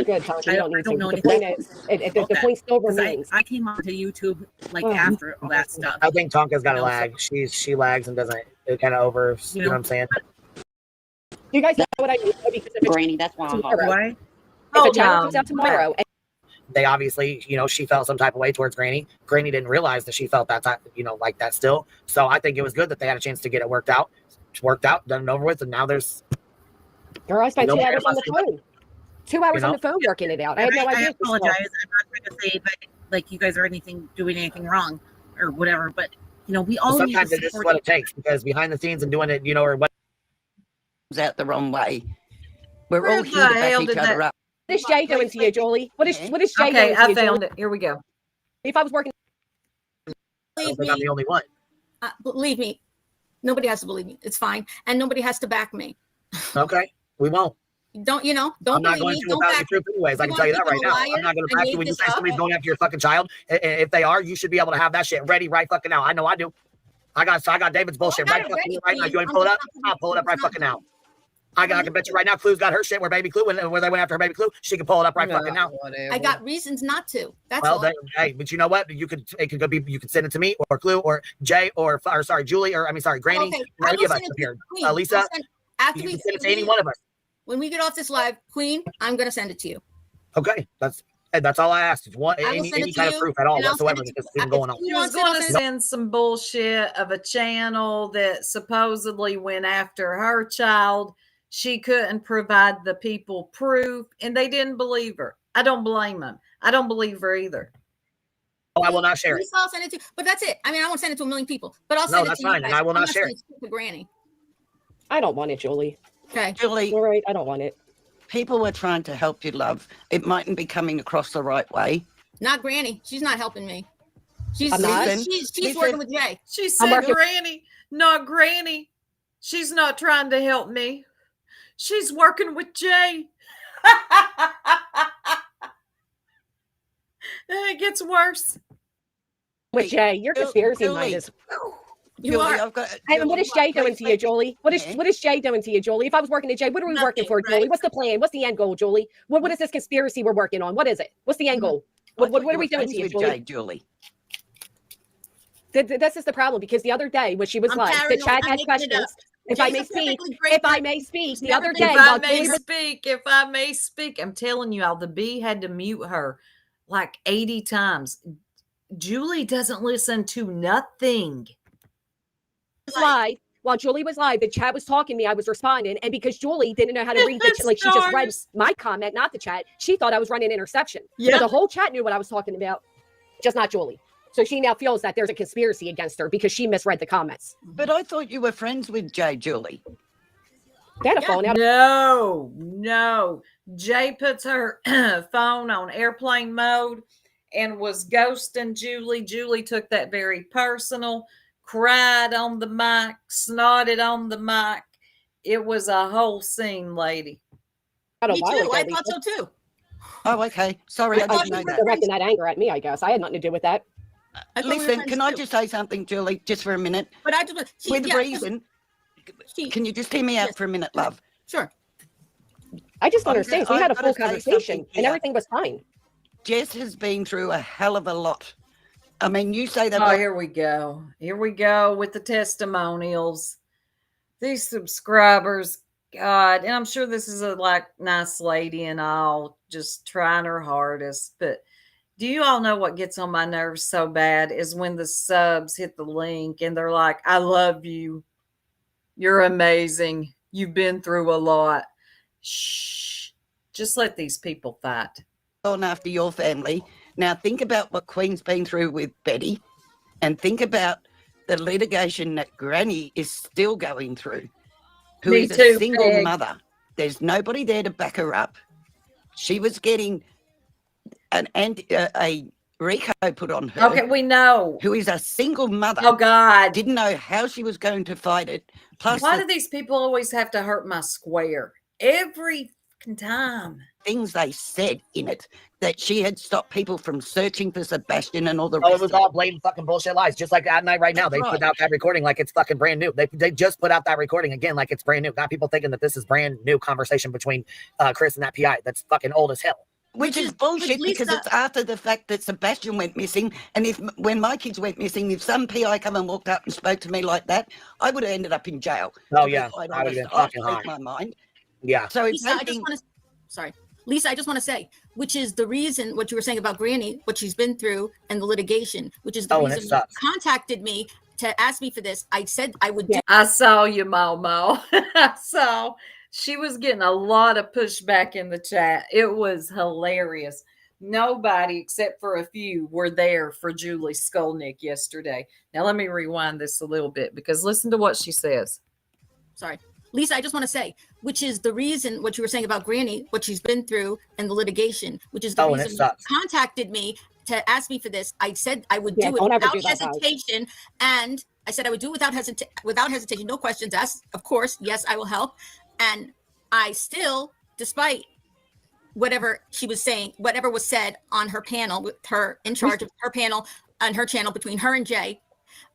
good, Tom. You don't need don't to. know The point anything. is, the point still 'Cause remains. I came onto YouTube like Oh. after all that stuff. I think Tonka's got a You know, lag. She lags and doesn't. It kind of over. You know what I'm saying? You guys know what I mean? Because if Granny, that's why I'm tomorrow, Why? if Oh, a channel no. comes out tomorrow, and They obviously, you know, she felt some type of way towards Granny. Granny didn't realize that she felt that type, you know, like that still. So I think it was good that they had a chance to get it worked out. It's worked out, done and over with, and now there's. girl, I spent You 2 know, hours on the phone. 2 hours You on know? the phone working it out. I had no I idea. apologize. I'm not trying to say that like you guys are doing anything wrong or whatever, but you know, we all need Sometimes to it is support what it each other. takes because behind the scenes and doing it, you know, or what. out the wrong way. We're Where all the here to back hell each did other that- up. What is Jay doing to you, Jolie? What is Jay Okay, doing to I you, found Jolie? it. Here we go. If I was working, I don't think I'm the only one. Believe me, nobody has to believe me. It's fine, and nobody has to back me. Okay, we won't. Don't you know? Don't I'm not believe going me. to Don't without back your me. truth anyways. I You can tell you that want right to now. think I'm a I'm not going to liar? back I you when you made say this somebody's up. going after your fucking child. And if they are, you should be able to have that shit ready right fucking now. I know I do. I got David's bullshit got right it fucking ready, right now. please. You want I'm to pull it just up? not I'll pull it up right it's not fucking now. good. I can bet you right now Clue's got her shit where Baby Clue, where they went after her Baby Clue, she can pull it up right fucking now. I got reasons not to. That's Well, all. hey, but you know what? You could send it to me or Clue or Jay or sorry, Julie or Granny. Okay, or I any will of us send it up to here. Queen. Lisa, I'll send- after you we can send it to any one of us. when we get off this live, Queen, I'm gonna send it to you. Okay, that's all I asked. If you want I will any send it to kind of you, proof at all and I'll send whatsoever it to because you. it's going on. He was going to send some bullshit of a channel that supposedly went after her child. She couldn't provide the people proof, and they didn't believe her. I don't blame them. I don't believe her either. Oh, I will not share it. Lisa, I'll send it to you. But that's it. I mean, I won't send it to a million people, but I'll No, send it that's to you fine, guys. and I will I'm not share sending it to Granny. I don't want it, Julie. Okay. Julie, All right, I don't want it. people were trying to help you, love. It mightn't be coming across the right way. Not Granny. She's not helping me. She's I'm not? she's working with Jay. She I'm said, working- Granny, not Granny. She's not trying to help me. She's working with Jay. It gets worse. With Jay, your conspiracy Julie. mind is. You Julie, are. I've got, And what is Jay doing to you, Julie? What is Jay doing to you, Julie? If I was working at Jay, what are we working Nothing, for, Julie? right? What's the plan? What's the end goal, Julie? What is this conspiracy we're working on? What is it? What's the end goal? What are we doing to you, Julie? Julie? This is the problem because the other day when she was I'm live, the paranoid. chat I'm had making it questions. up. If I Jay's may a speak, perfectly great if I person. may speak, She's the other never day, been- If I may speak, I'm telling you all, the bee had to mute her like 80 times. Julie doesn't listen to nothing. live, while Julie was live, the chat was talking to me. I was responding, and because Julie didn't know how to read the like, she just read Stars. my comment, not the chat. She thought I was running interception. Yeah. But the whole chat knew what I was talking about, just not Julie. So she now feels that there's a conspiracy against her because she misread the comments. But I thought you were friends with Jay, Julie. They had a phone out. No. Jay puts her phone on airplane mode and was ghosting Julie. Julie took that very personal. cried on the mic, snorted on the mic. It was a whole scene, lady. Me too. I thought so too. Oh, okay. Sorry, I didn't know that. Directing that anger at me, I guess. I had nothing to do with that. Listen, can I just say something, Julie, just for a minute? But I just with reason. Can you just hear me out for a minute, love? Sure. I just understand. We had a full gotta say conversation something and here. everything was fine. Jess has been through a hell of a lot. I mean, you say that. Oh, here we go. Here we go with the testimonials. These subscribers, God, and I'm sure this is a nice lady and all, just trying her hardest. But do you all know what gets on my nerves so bad is when the subs hit the link and they're like, I love you. You're amazing. You've been through a lot. Shh. Just let these people fight. On after your family. Now think about what Queen's been through with Betty, and think about the litigation that Granny is still going through, who Me is too, a single Peg. mother. There's nobody there to back her up. She was getting a RICO put on her. Okay, we know. Who is a single mother. Oh, God. Didn't know how she was going to fight it. Plus, Why do these people always have to hurt my square? Every fucking time. Things they said in it, that she had stopped people from searching for Sebastian and all the Oh, rest it was of all blatant fucking bullshit lies. Just like at night right now, That's they put right. out that recording like it's fucking brand new. They just put out that recording again like it's brand new. Got people thinking that this is brand new conversation between Chris and that PI. That's fucking old as hell. Which is bullshit because it's after the fact that Sebastian went missing. And when my kids went missing, if some PI come and walked up and spoke to me like that, I would have ended up in jail. Oh, To be yeah. quite I would've honest. been fucking I'll high. speak my mind. Yeah. So if Lisa, I just want to. Sorry, Lisa. I just want to say, which is the reason what you were saying about Granny, what she's been through, and the litigation, which is the Oh, and it reason you sucks. contacted me to ask me for this. I said I would do. I saw you, Momo. I saw she was getting a lot of pushback in the chat. It was hilarious. Nobody except for a few were there for Julie Skolnick yesterday. Now let me rewind this a little bit because listen to what she says. Sorry, Lisa, I just want to say, which is the reason what you were saying about Granny, what she's been through, and the litigation, which is the Oh, and it reason you sucks. contacted me to ask me for this. I said I would Yeah, do it don't ever without do that, guys. hesitation, and I said I would do it without hesitation, no questions asked. Of course, yes, I will help. And I still, despite whatever she was saying, whatever was said on her panel, with her in charge of her panel on her channel between her and Jay,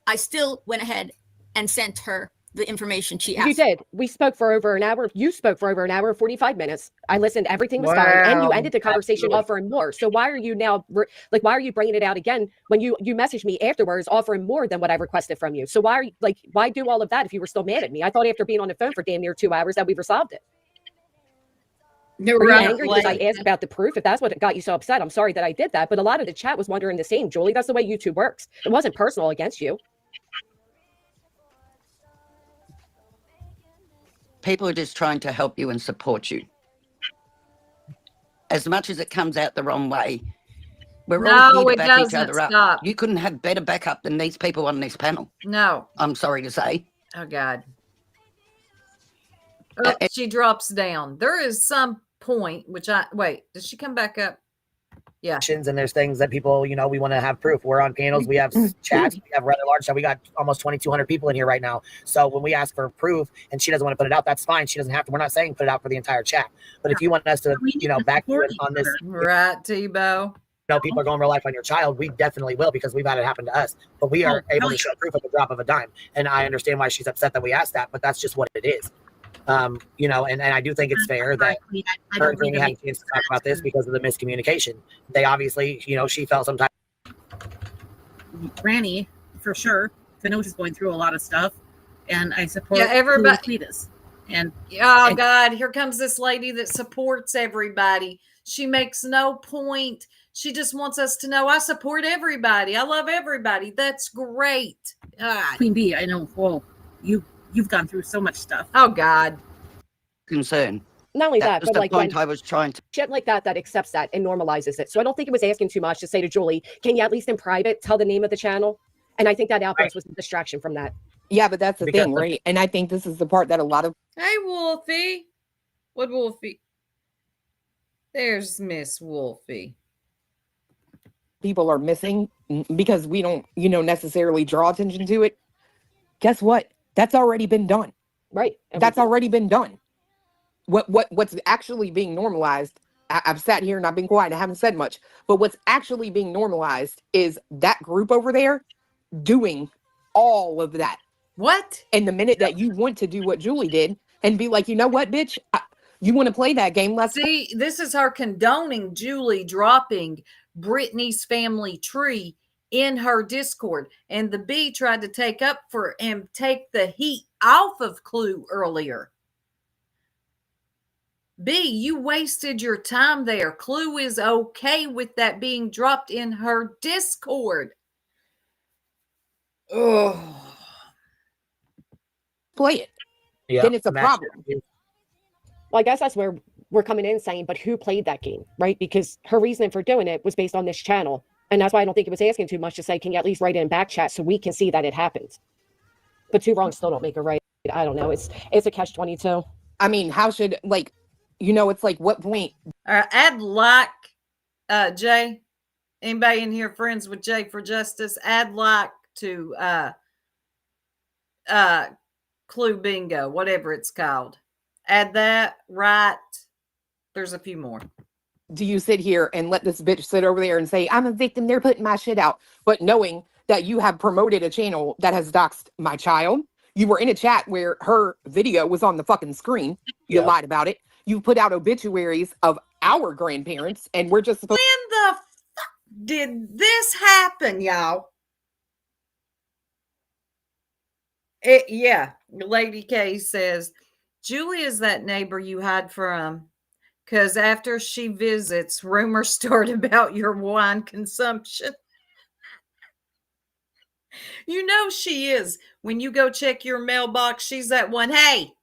I still went ahead and sent her the information she asked. You did. We spoke for over an hour. You spoke for over an hour, 45 minutes. I listened. Everything was fine. And you Wow. ended the conversation offering more. So why are you now, why are you bringing it out again when you messaged me afterwards offering more than what I requested from you? So why are you, why do all of that if you were still mad at me? I thought after being on the phone for damn near 2 hours that we resolved it. Are you angry because I asked about the proof? If that's what got you so upset, I'm sorry that I did that. But a lot of the chat was wondering the same, Julie. That's the way YouTube works. It wasn't personal against you. People are just trying to help you and support you. As much as it comes out the wrong way, we're all No, here it to back each doesn't. other up. Stop. You couldn't have better backup than these people on this panel. No. I'm sorry to say. Oh, God. Oh, she drops down. There is some point, wait, did she come back up? Yeah. And there's things that people, we want to have proof. We're on panels. We have chats. We have rather large chat. We got almost 2,200 people in here right now. So when we ask for proof and she doesn't want to put it out, that's fine. She doesn't have to. We're not saying put it out for the entire chat. But if you want us to, back you on this, right, Tebow. People are going real life on your child. We definitely will because we've had it happen to us. But we are able to show proof at the drop of a dime. And I understand why she's upset that we asked that, but that's just what it is. And I do think it's fair that her and Granny had a chance to talk about this because of the miscommunication. They obviously, she felt some type. Granny, for sure. I know she's going through a lot of stuff, and I support everybody. Cletus. And God, here comes this lady that supports everybody. She makes no point. She just wants us to know I support everybody. I love everybody. That's great. Queen Bee, I know. Whoa, you've gone through so much stuff. Oh, God. Concern. Not only that, was but the like point when I was trying to. shit like that accepts that and normalizes it. So I don't think it was asking too much to say to Julie, can you at least in private tell the name of the channel? And I think that outburst was a distraction from that. Yeah, but that's the thing, right? And I think this is the part that a lot of Hey, Wolfie. What Wolfie? There's Miss Wolfie. people are missing because we don't, necessarily draw attention to it. guess what? That's already been done. Right. That's already been done. What's actually being normalized, I've sat here and I've been quiet and I haven't said much, but what's actually being normalized is that group over there doing all of that. What? And the minute that you want to do what Julie did and be like, you know what, bitch, you want to play that game? Let's see. This is her condoning Julie dropping Brittany's family tree in her Discord, and the B tried to take up for and take the heat off of Clue earlier. B, you wasted your time there. Clue is okay with that being dropped in her Discord. Oh. Play it. Yeah, then it's a problem. Well, I guess that's where we're coming in saying, but who played that game, right? Because her reasoning for doing it was based on this channel. And that's why I don't think it was asking too much to say, can you at least write it in back chat so we can see that it happened? But two wrongs still don't make a right. I don't know. It's a catch-22. I mean, how should, like, you know, it's like, what point? Add like, Jay. Anybody in here friends with Jay for Justice? Add like to Clue Bingo, whatever it's called. Add that, right? There's a few more. Do you sit here and let this bitch sit over there and say, I'm a victim, they're putting my shit out, but knowing that you have promoted a channel that has doxed my child? You were in a chat where her video was on the fucking screen. You lied about it. You put out obituaries of our grandparents, and we're just supposed. When the fuck did this happen, y'all? Lady K says, Julie is that neighbor you hide from, because after she visits, rumors start about your wine consumption. You know she is. When you go check your mailbox, she's that one. Hey,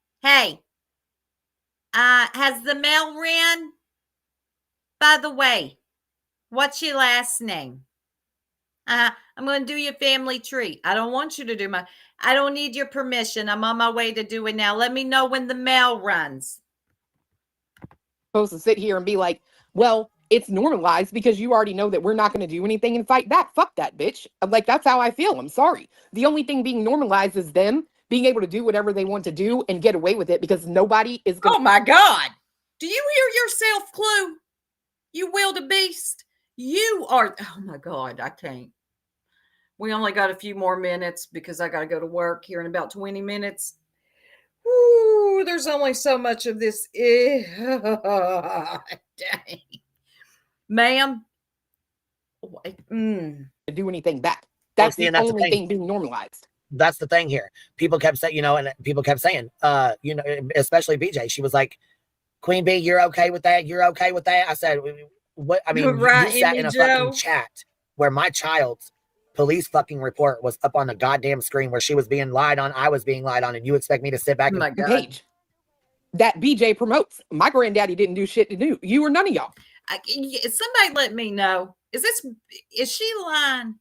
has the mail ran? By the way, what's your last name? I'm going to do your family tree. I don't want you to do I don't need your permission. I'm on my way to do it now. Let me know when the mail runs. Supposed to sit here and be like, well, it's normalized because you already know that we're not going to do anything and fight back. Fuck that, bitch. Like, that's how I feel. I'm sorry. The only thing being normalized is them being able to do whatever they want to do and get away with it because nobody is going to. Oh my God. Do you hear yourself, Clue? You wildebeest. You are. Oh my God. I can't. We only got a few more minutes because I got to go to work here in about 20 minutes. Ooh, there's only so much of this. Dang. Ma'am. To do anything back. That's the only thing being normalized. That's the thing here. People kept saying, and people kept saying, especially BJ, she was like, Queen B, you're okay with that? You're okay with that? I said, what? I mean, right, you sat in a fucking chat where my child's police fucking report was up on the goddamn screen where she was being lied on, I was being lied on, and you expect me to sit back and page that BJ promotes. My granddaddy didn't do shit to do. You or none of y'all. Somebody let me know. Is she lying?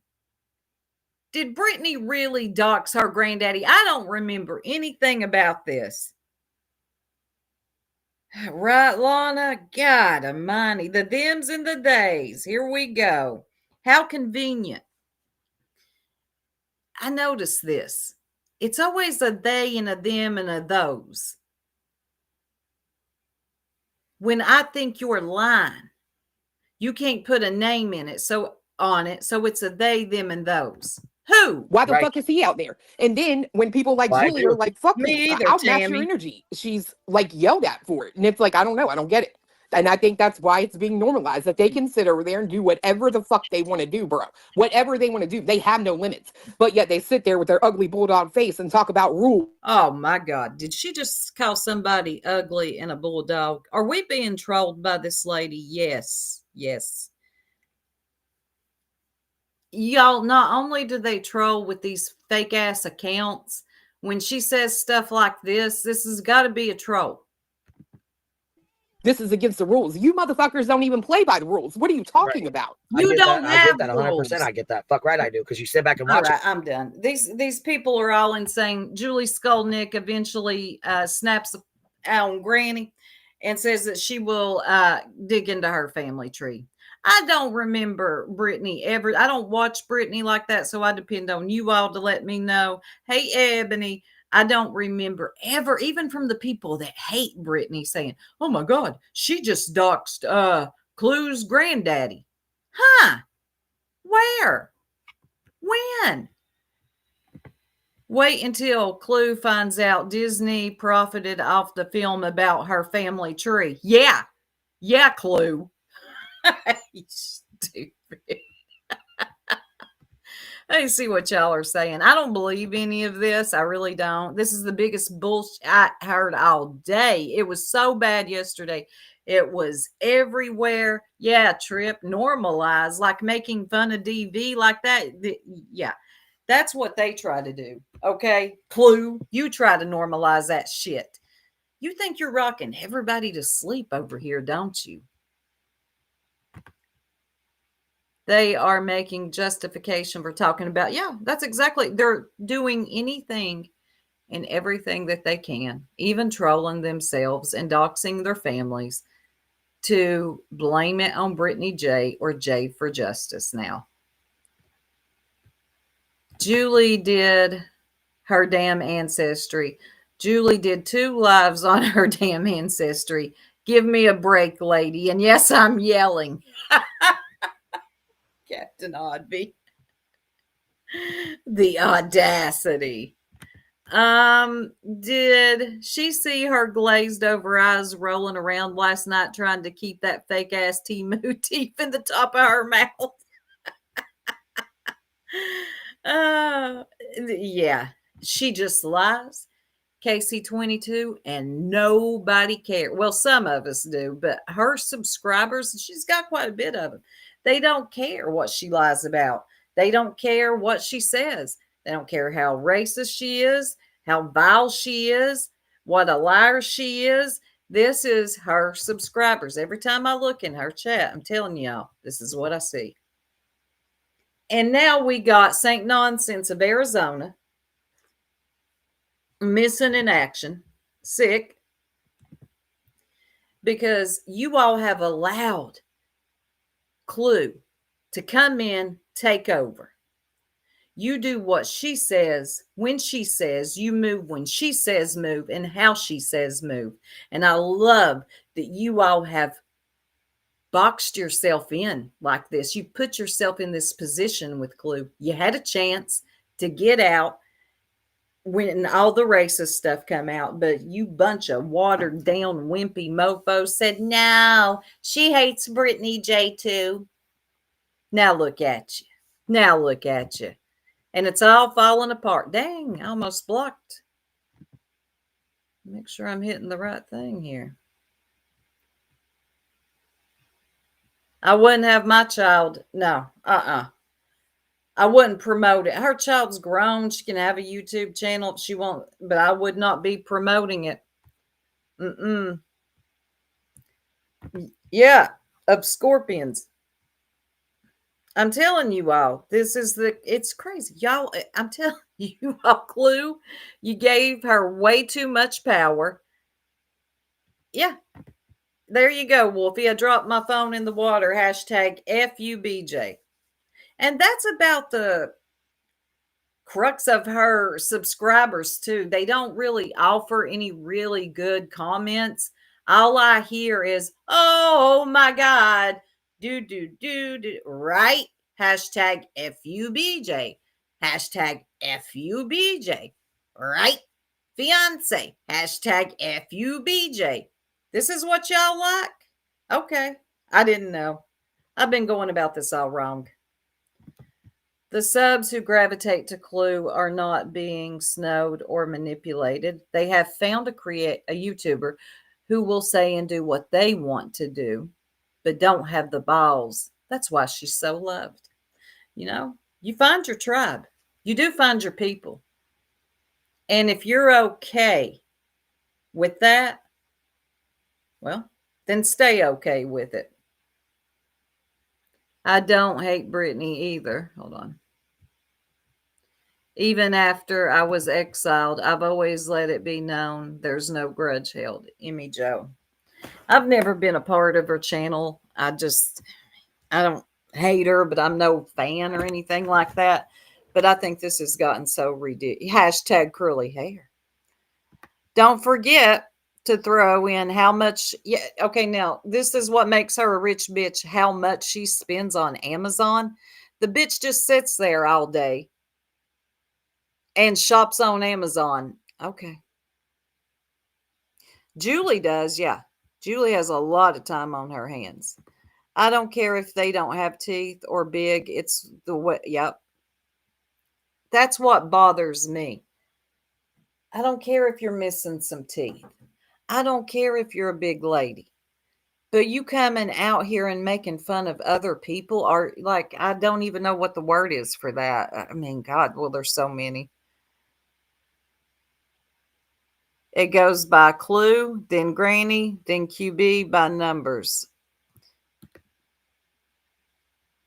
Did Brittany really dox her granddaddy? I don't remember anything about this. Right, Lana? God almighty. The thems and the days. Here we go. How convenient. I noticed this. It's always a they and a them and a those. When I think you're lying, you can't put a name in it, so it's a they, them, and those. Who? Why the fuck is he out there? And then when people like Julie are like, fuck me, I'll match your energy. She's like yelled at for it. And it's like, I don't know. I don't get it. And I think that's why it's being normalized, that they can sit over there and do whatever the fuck they want to do, bro. Whatever they want to do. They have no limits. But yet they sit there with their ugly bulldog face and talk about rules. Oh my God. Did she just call somebody ugly and a bulldog? Are we being trolled by this lady? Yes. Yes. Y'all, not only do they troll with these fake ass accounts, when she says stuff like this has got to be a troll. This is against the rules. You motherfuckers don't even play by the rules. What are you talking about? You don't have I get that 100%. I get that. Fuck right I do, because you sit back and watch it. I'm done. These people are all insane. Julie Skolnick eventually snaps on Granny and says that she will dig into her family tree. I don't remember Brittany ever. I don't watch Brittany like that, so I depend on you all to let me know. Hey, Ebony, I don't remember ever, even from the people that hate Brittany, saying, "Oh my God, she just doxed Clue's granddaddy." Huh? Where? When? Wait until Clue finds out Disney profited off the film about her family tree. Yeah. Yeah, Clue. You stupid. I see what y'all are saying. I don't believe any of this. I really don't. This is the biggest bullshit I heard all day. It was so bad yesterday. It was everywhere. Yeah, Trip, normalize, like making fun of DV like that. Yeah, that's what they try to do. Okay, Clue, you try to normalize that shit. You think you're rocking everybody to sleep over here, don't you? They are making justification for talking about, yeah, that's exactly, they're doing anything and everything that they can, even trolling themselves and doxing their families to blame it on Brittany J or J for Justice now. Julie did her damn ancestry. Julie did 2 lives on her damn ancestry. Give me a break, lady. And yes, I'm yelling. Captain Oddby. The audacity. Did she see her glazed over eyes rolling around last night trying to keep that fake ass Timu teeth in the top of her mouth? Yeah, she just lies. KC22 and nobody cares. Well, some of us do, but her subscribers, she's got quite a bit of them. They don't care what she lies about. They don't care what she says. They don't care how racist she is, how vile she is, what a liar she is. This is her subscribers. Every time I look in her chat, I'm telling y'all, this is what I see. And now we got St. Nonsense of Arizona missing in action, sick, because you all have allowed Clue to come in, take over. You do what she says, when she says, you move when she says move, and how she says move. And I love that you all have boxed yourself in like this. You put yourself in this position with Clue. You had a chance to get out when all the racist stuff come out, but you bunch of watered down wimpy mofos said, no, she hates Brittany J too. Now look at you. Now look at you. And it's all falling apart. Dang, I almost blocked. Make sure I'm hitting the right thing here. I wouldn't have my child. No, I wouldn't promote it. Her child's grown. She can have a YouTube channel if she wants, but I would not be promoting it. Yeah, of scorpions. I'm telling you all, it's crazy. Y'all, I'm telling you all, Clue, you gave her way too much power. Yeah. There you go, Wolfie. I dropped my phone in the water. Hashtag FUBJ. And that's about the crux of her subscribers, too. They don't really offer any really good comments. All I hear is, oh, my God. Do. Right? Hashtag FUBJ. Hashtag FUBJ. Right? Fiance. Hashtag FUBJ. This is what y'all like? Okay. I didn't know. I've been going about this all wrong. The subs who gravitate to Clue are not being snowed or manipulated. They have found a YouTuber who will say and do what they want to do, but don't have the balls. That's why she's so loved. You know, you find your tribe. You do find your people. And if you're okay with that, well, then stay okay with it. I don't hate Brittany either. Hold on. Even after I was exiled, I've always let it be known there's no grudge held. Emmy Joe. I've never been a part of her channel. I don't hate her, but I'm no fan or anything like that. But I think this has gotten so ridiculous. Hashtag curly hair. Don't forget to throw in how much. Yeah. Okay. Now, this is what makes her a rich bitch. How much she spends on Amazon. The bitch just sits there all day and shops on Amazon. Okay. Julie does. Yeah. Julie has a lot of time on her hands. I don't care if they don't have teeth or big. It's the way. Yep. That's what bothers me. I don't care if you're missing some teeth. I don't care if you're a big lady. But you coming out here and making fun of other people are like, I don't even know what the word is for that. I mean, God, well, there's so many. It goes by clue, then granny, then QB by numbers.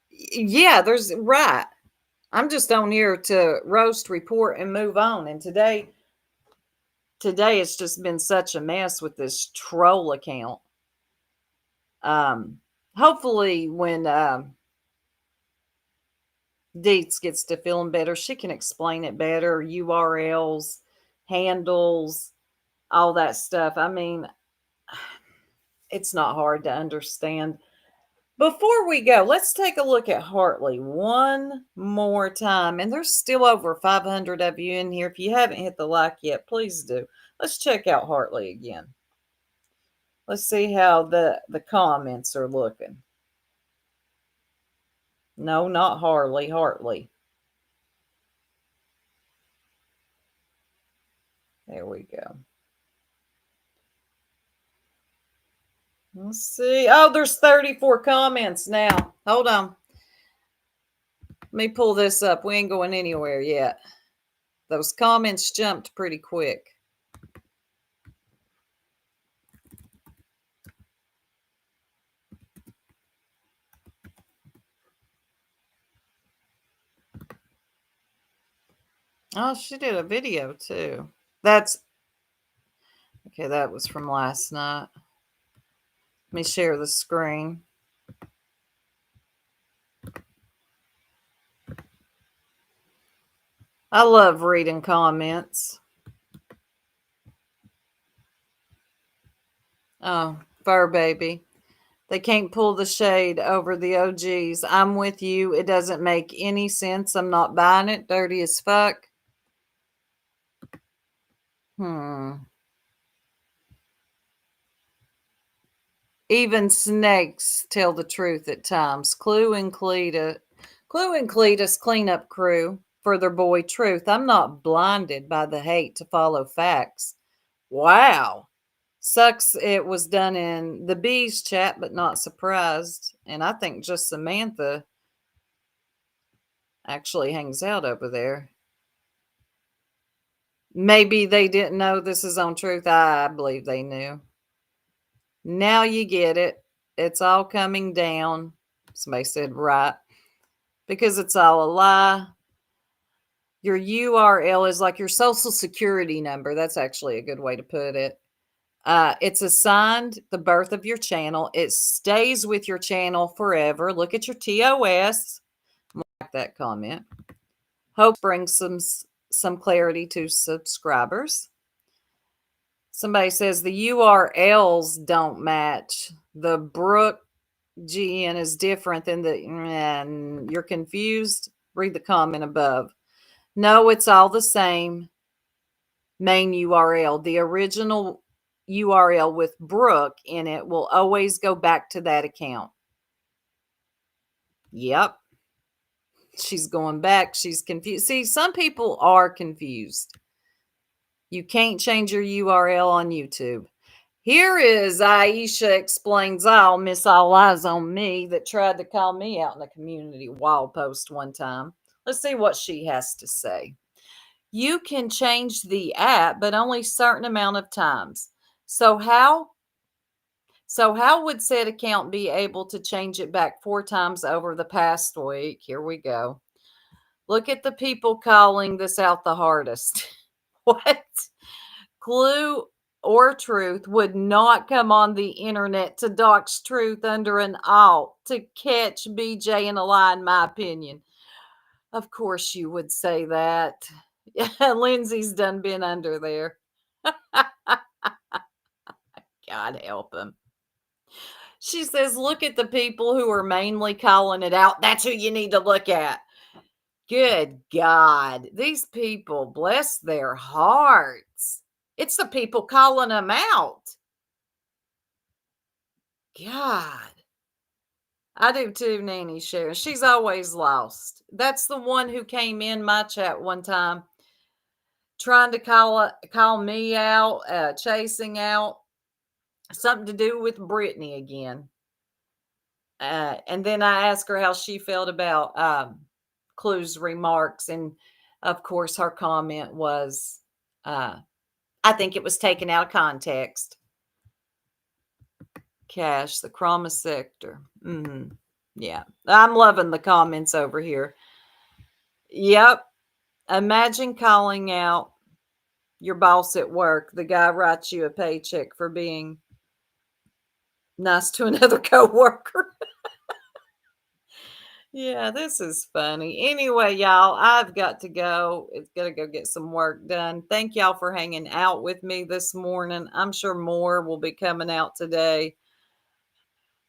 Yeah, there's right. I'm just on here to roast, report, and move on. And today it's just been such a mess with this troll account. Hopefully when Deets gets to feeling better, she can explain it better. URLs, handles, all that stuff. I mean, it's not hard to understand. Before we go, let's take a look at Hartley one more time. And there's still over 500 of you in here. If you haven't hit the like yet, please do. Let's check out Hartley again. Let's see how the comments are looking. No, not Harley, Hartley. There we go. Let's see. Oh, there's 34 comments now. Hold on. Let me pull this up. We ain't going anywhere yet. Those comments jumped pretty quick. Oh, she did a video too. That's okay. That was from last night. Let me share the screen. I love reading comments. Oh, Fur Baby. They can't pull the shade over the OGs. I'm with you. It doesn't make any sense. I'm not buying it. Dirty as fuck. Even snakes tell the truth at times. Clue and Cletus cleanup crew for their boy Truth. I'm not blinded by the hate to follow facts. Wow. Sucks it was done in the Bees chat, but not surprised. And I think just Samantha actually hangs out over there. Maybe they didn't know this is on Truth. I believe they knew. Now you get it. It's all coming down. Somebody said right. Because it's all a lie. Your URL is like your social security number. That's actually a good way to put it. It's assigned the birth of your channel. It stays with your channel forever. Look at your TOS. Like that comment. Hope brings some clarity to subscribers. Somebody says the URLs don't match. The Brook GN is different than and you're confused. Read the comment above. No, it's all the same main URL. The original URL with Brooke in it will always go back to that account. Yep. She's going back. She's confused. See, some people are confused. You can't change your URL on YouTube. Here is Aisha Explains All, Miss All Eyes on Me, that tried to call me out in a community wall post one time. Let's see what she has to say. You can change the app, but only a certain amount of times. So how would said account be able to change it back 4 times over the past week? Here we go. Look at the people calling this out the hardest. What? Clue or Truth would not come on the internet to dox Truth under an alt to catch BJ in a lie, in my opinion. Of course you would say that. Yeah, Lindsay's done been under there. God help him. She says, look at the people who are mainly calling it out. That's who you need to look at. Good God. These people, bless their hearts. It's the people calling them out. God. I do too, Nanny Sharon. She's always lost. That's the one who came in my chat one time trying to call me out, chasing out something to do with Brittany again. And then I asked her how she felt about Clue's remarks. And of course, her comment was, I think it was taken out of context. Cash, the Chroma sector. Yeah, I'm loving the comments over here. Yep. Imagine calling out your boss at work. The guy writes you a paycheck for being nice to another coworker. Yeah, this is funny. Anyway, y'all, I've got to go. It's got to go get some work done. Thank y'all for hanging out with me this morning. I'm sure more will be coming out today.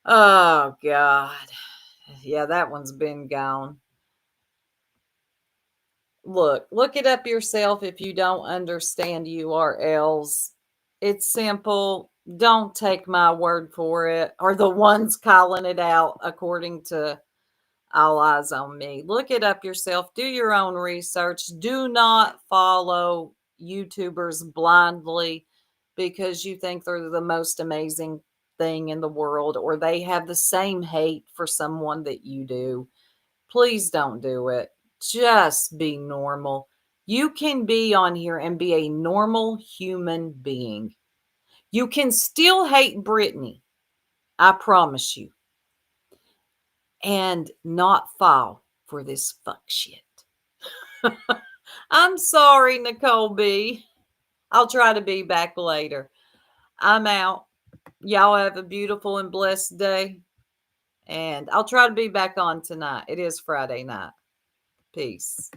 Oh, God. Yeah, that one's been gone. Look it up yourself if you don't understand URLs. It's simple. Don't take my word for it, or the ones calling it out according to All Eyes on Me. Look it up yourself. Do your own research. Do not follow YouTubers blindly because you think they're the most amazing thing in the world, or they have the same hate for someone that you do. Please don't do it. Just be normal. You can be on here and be a normal human being. You can still hate Brittany. I promise you. And not fall for this fuck shit. I'm sorry, Nicole B. I'll try to be back later. I'm out. Y'all have a beautiful and blessed day. And I'll try to be back on tonight. It is Friday night. Peace.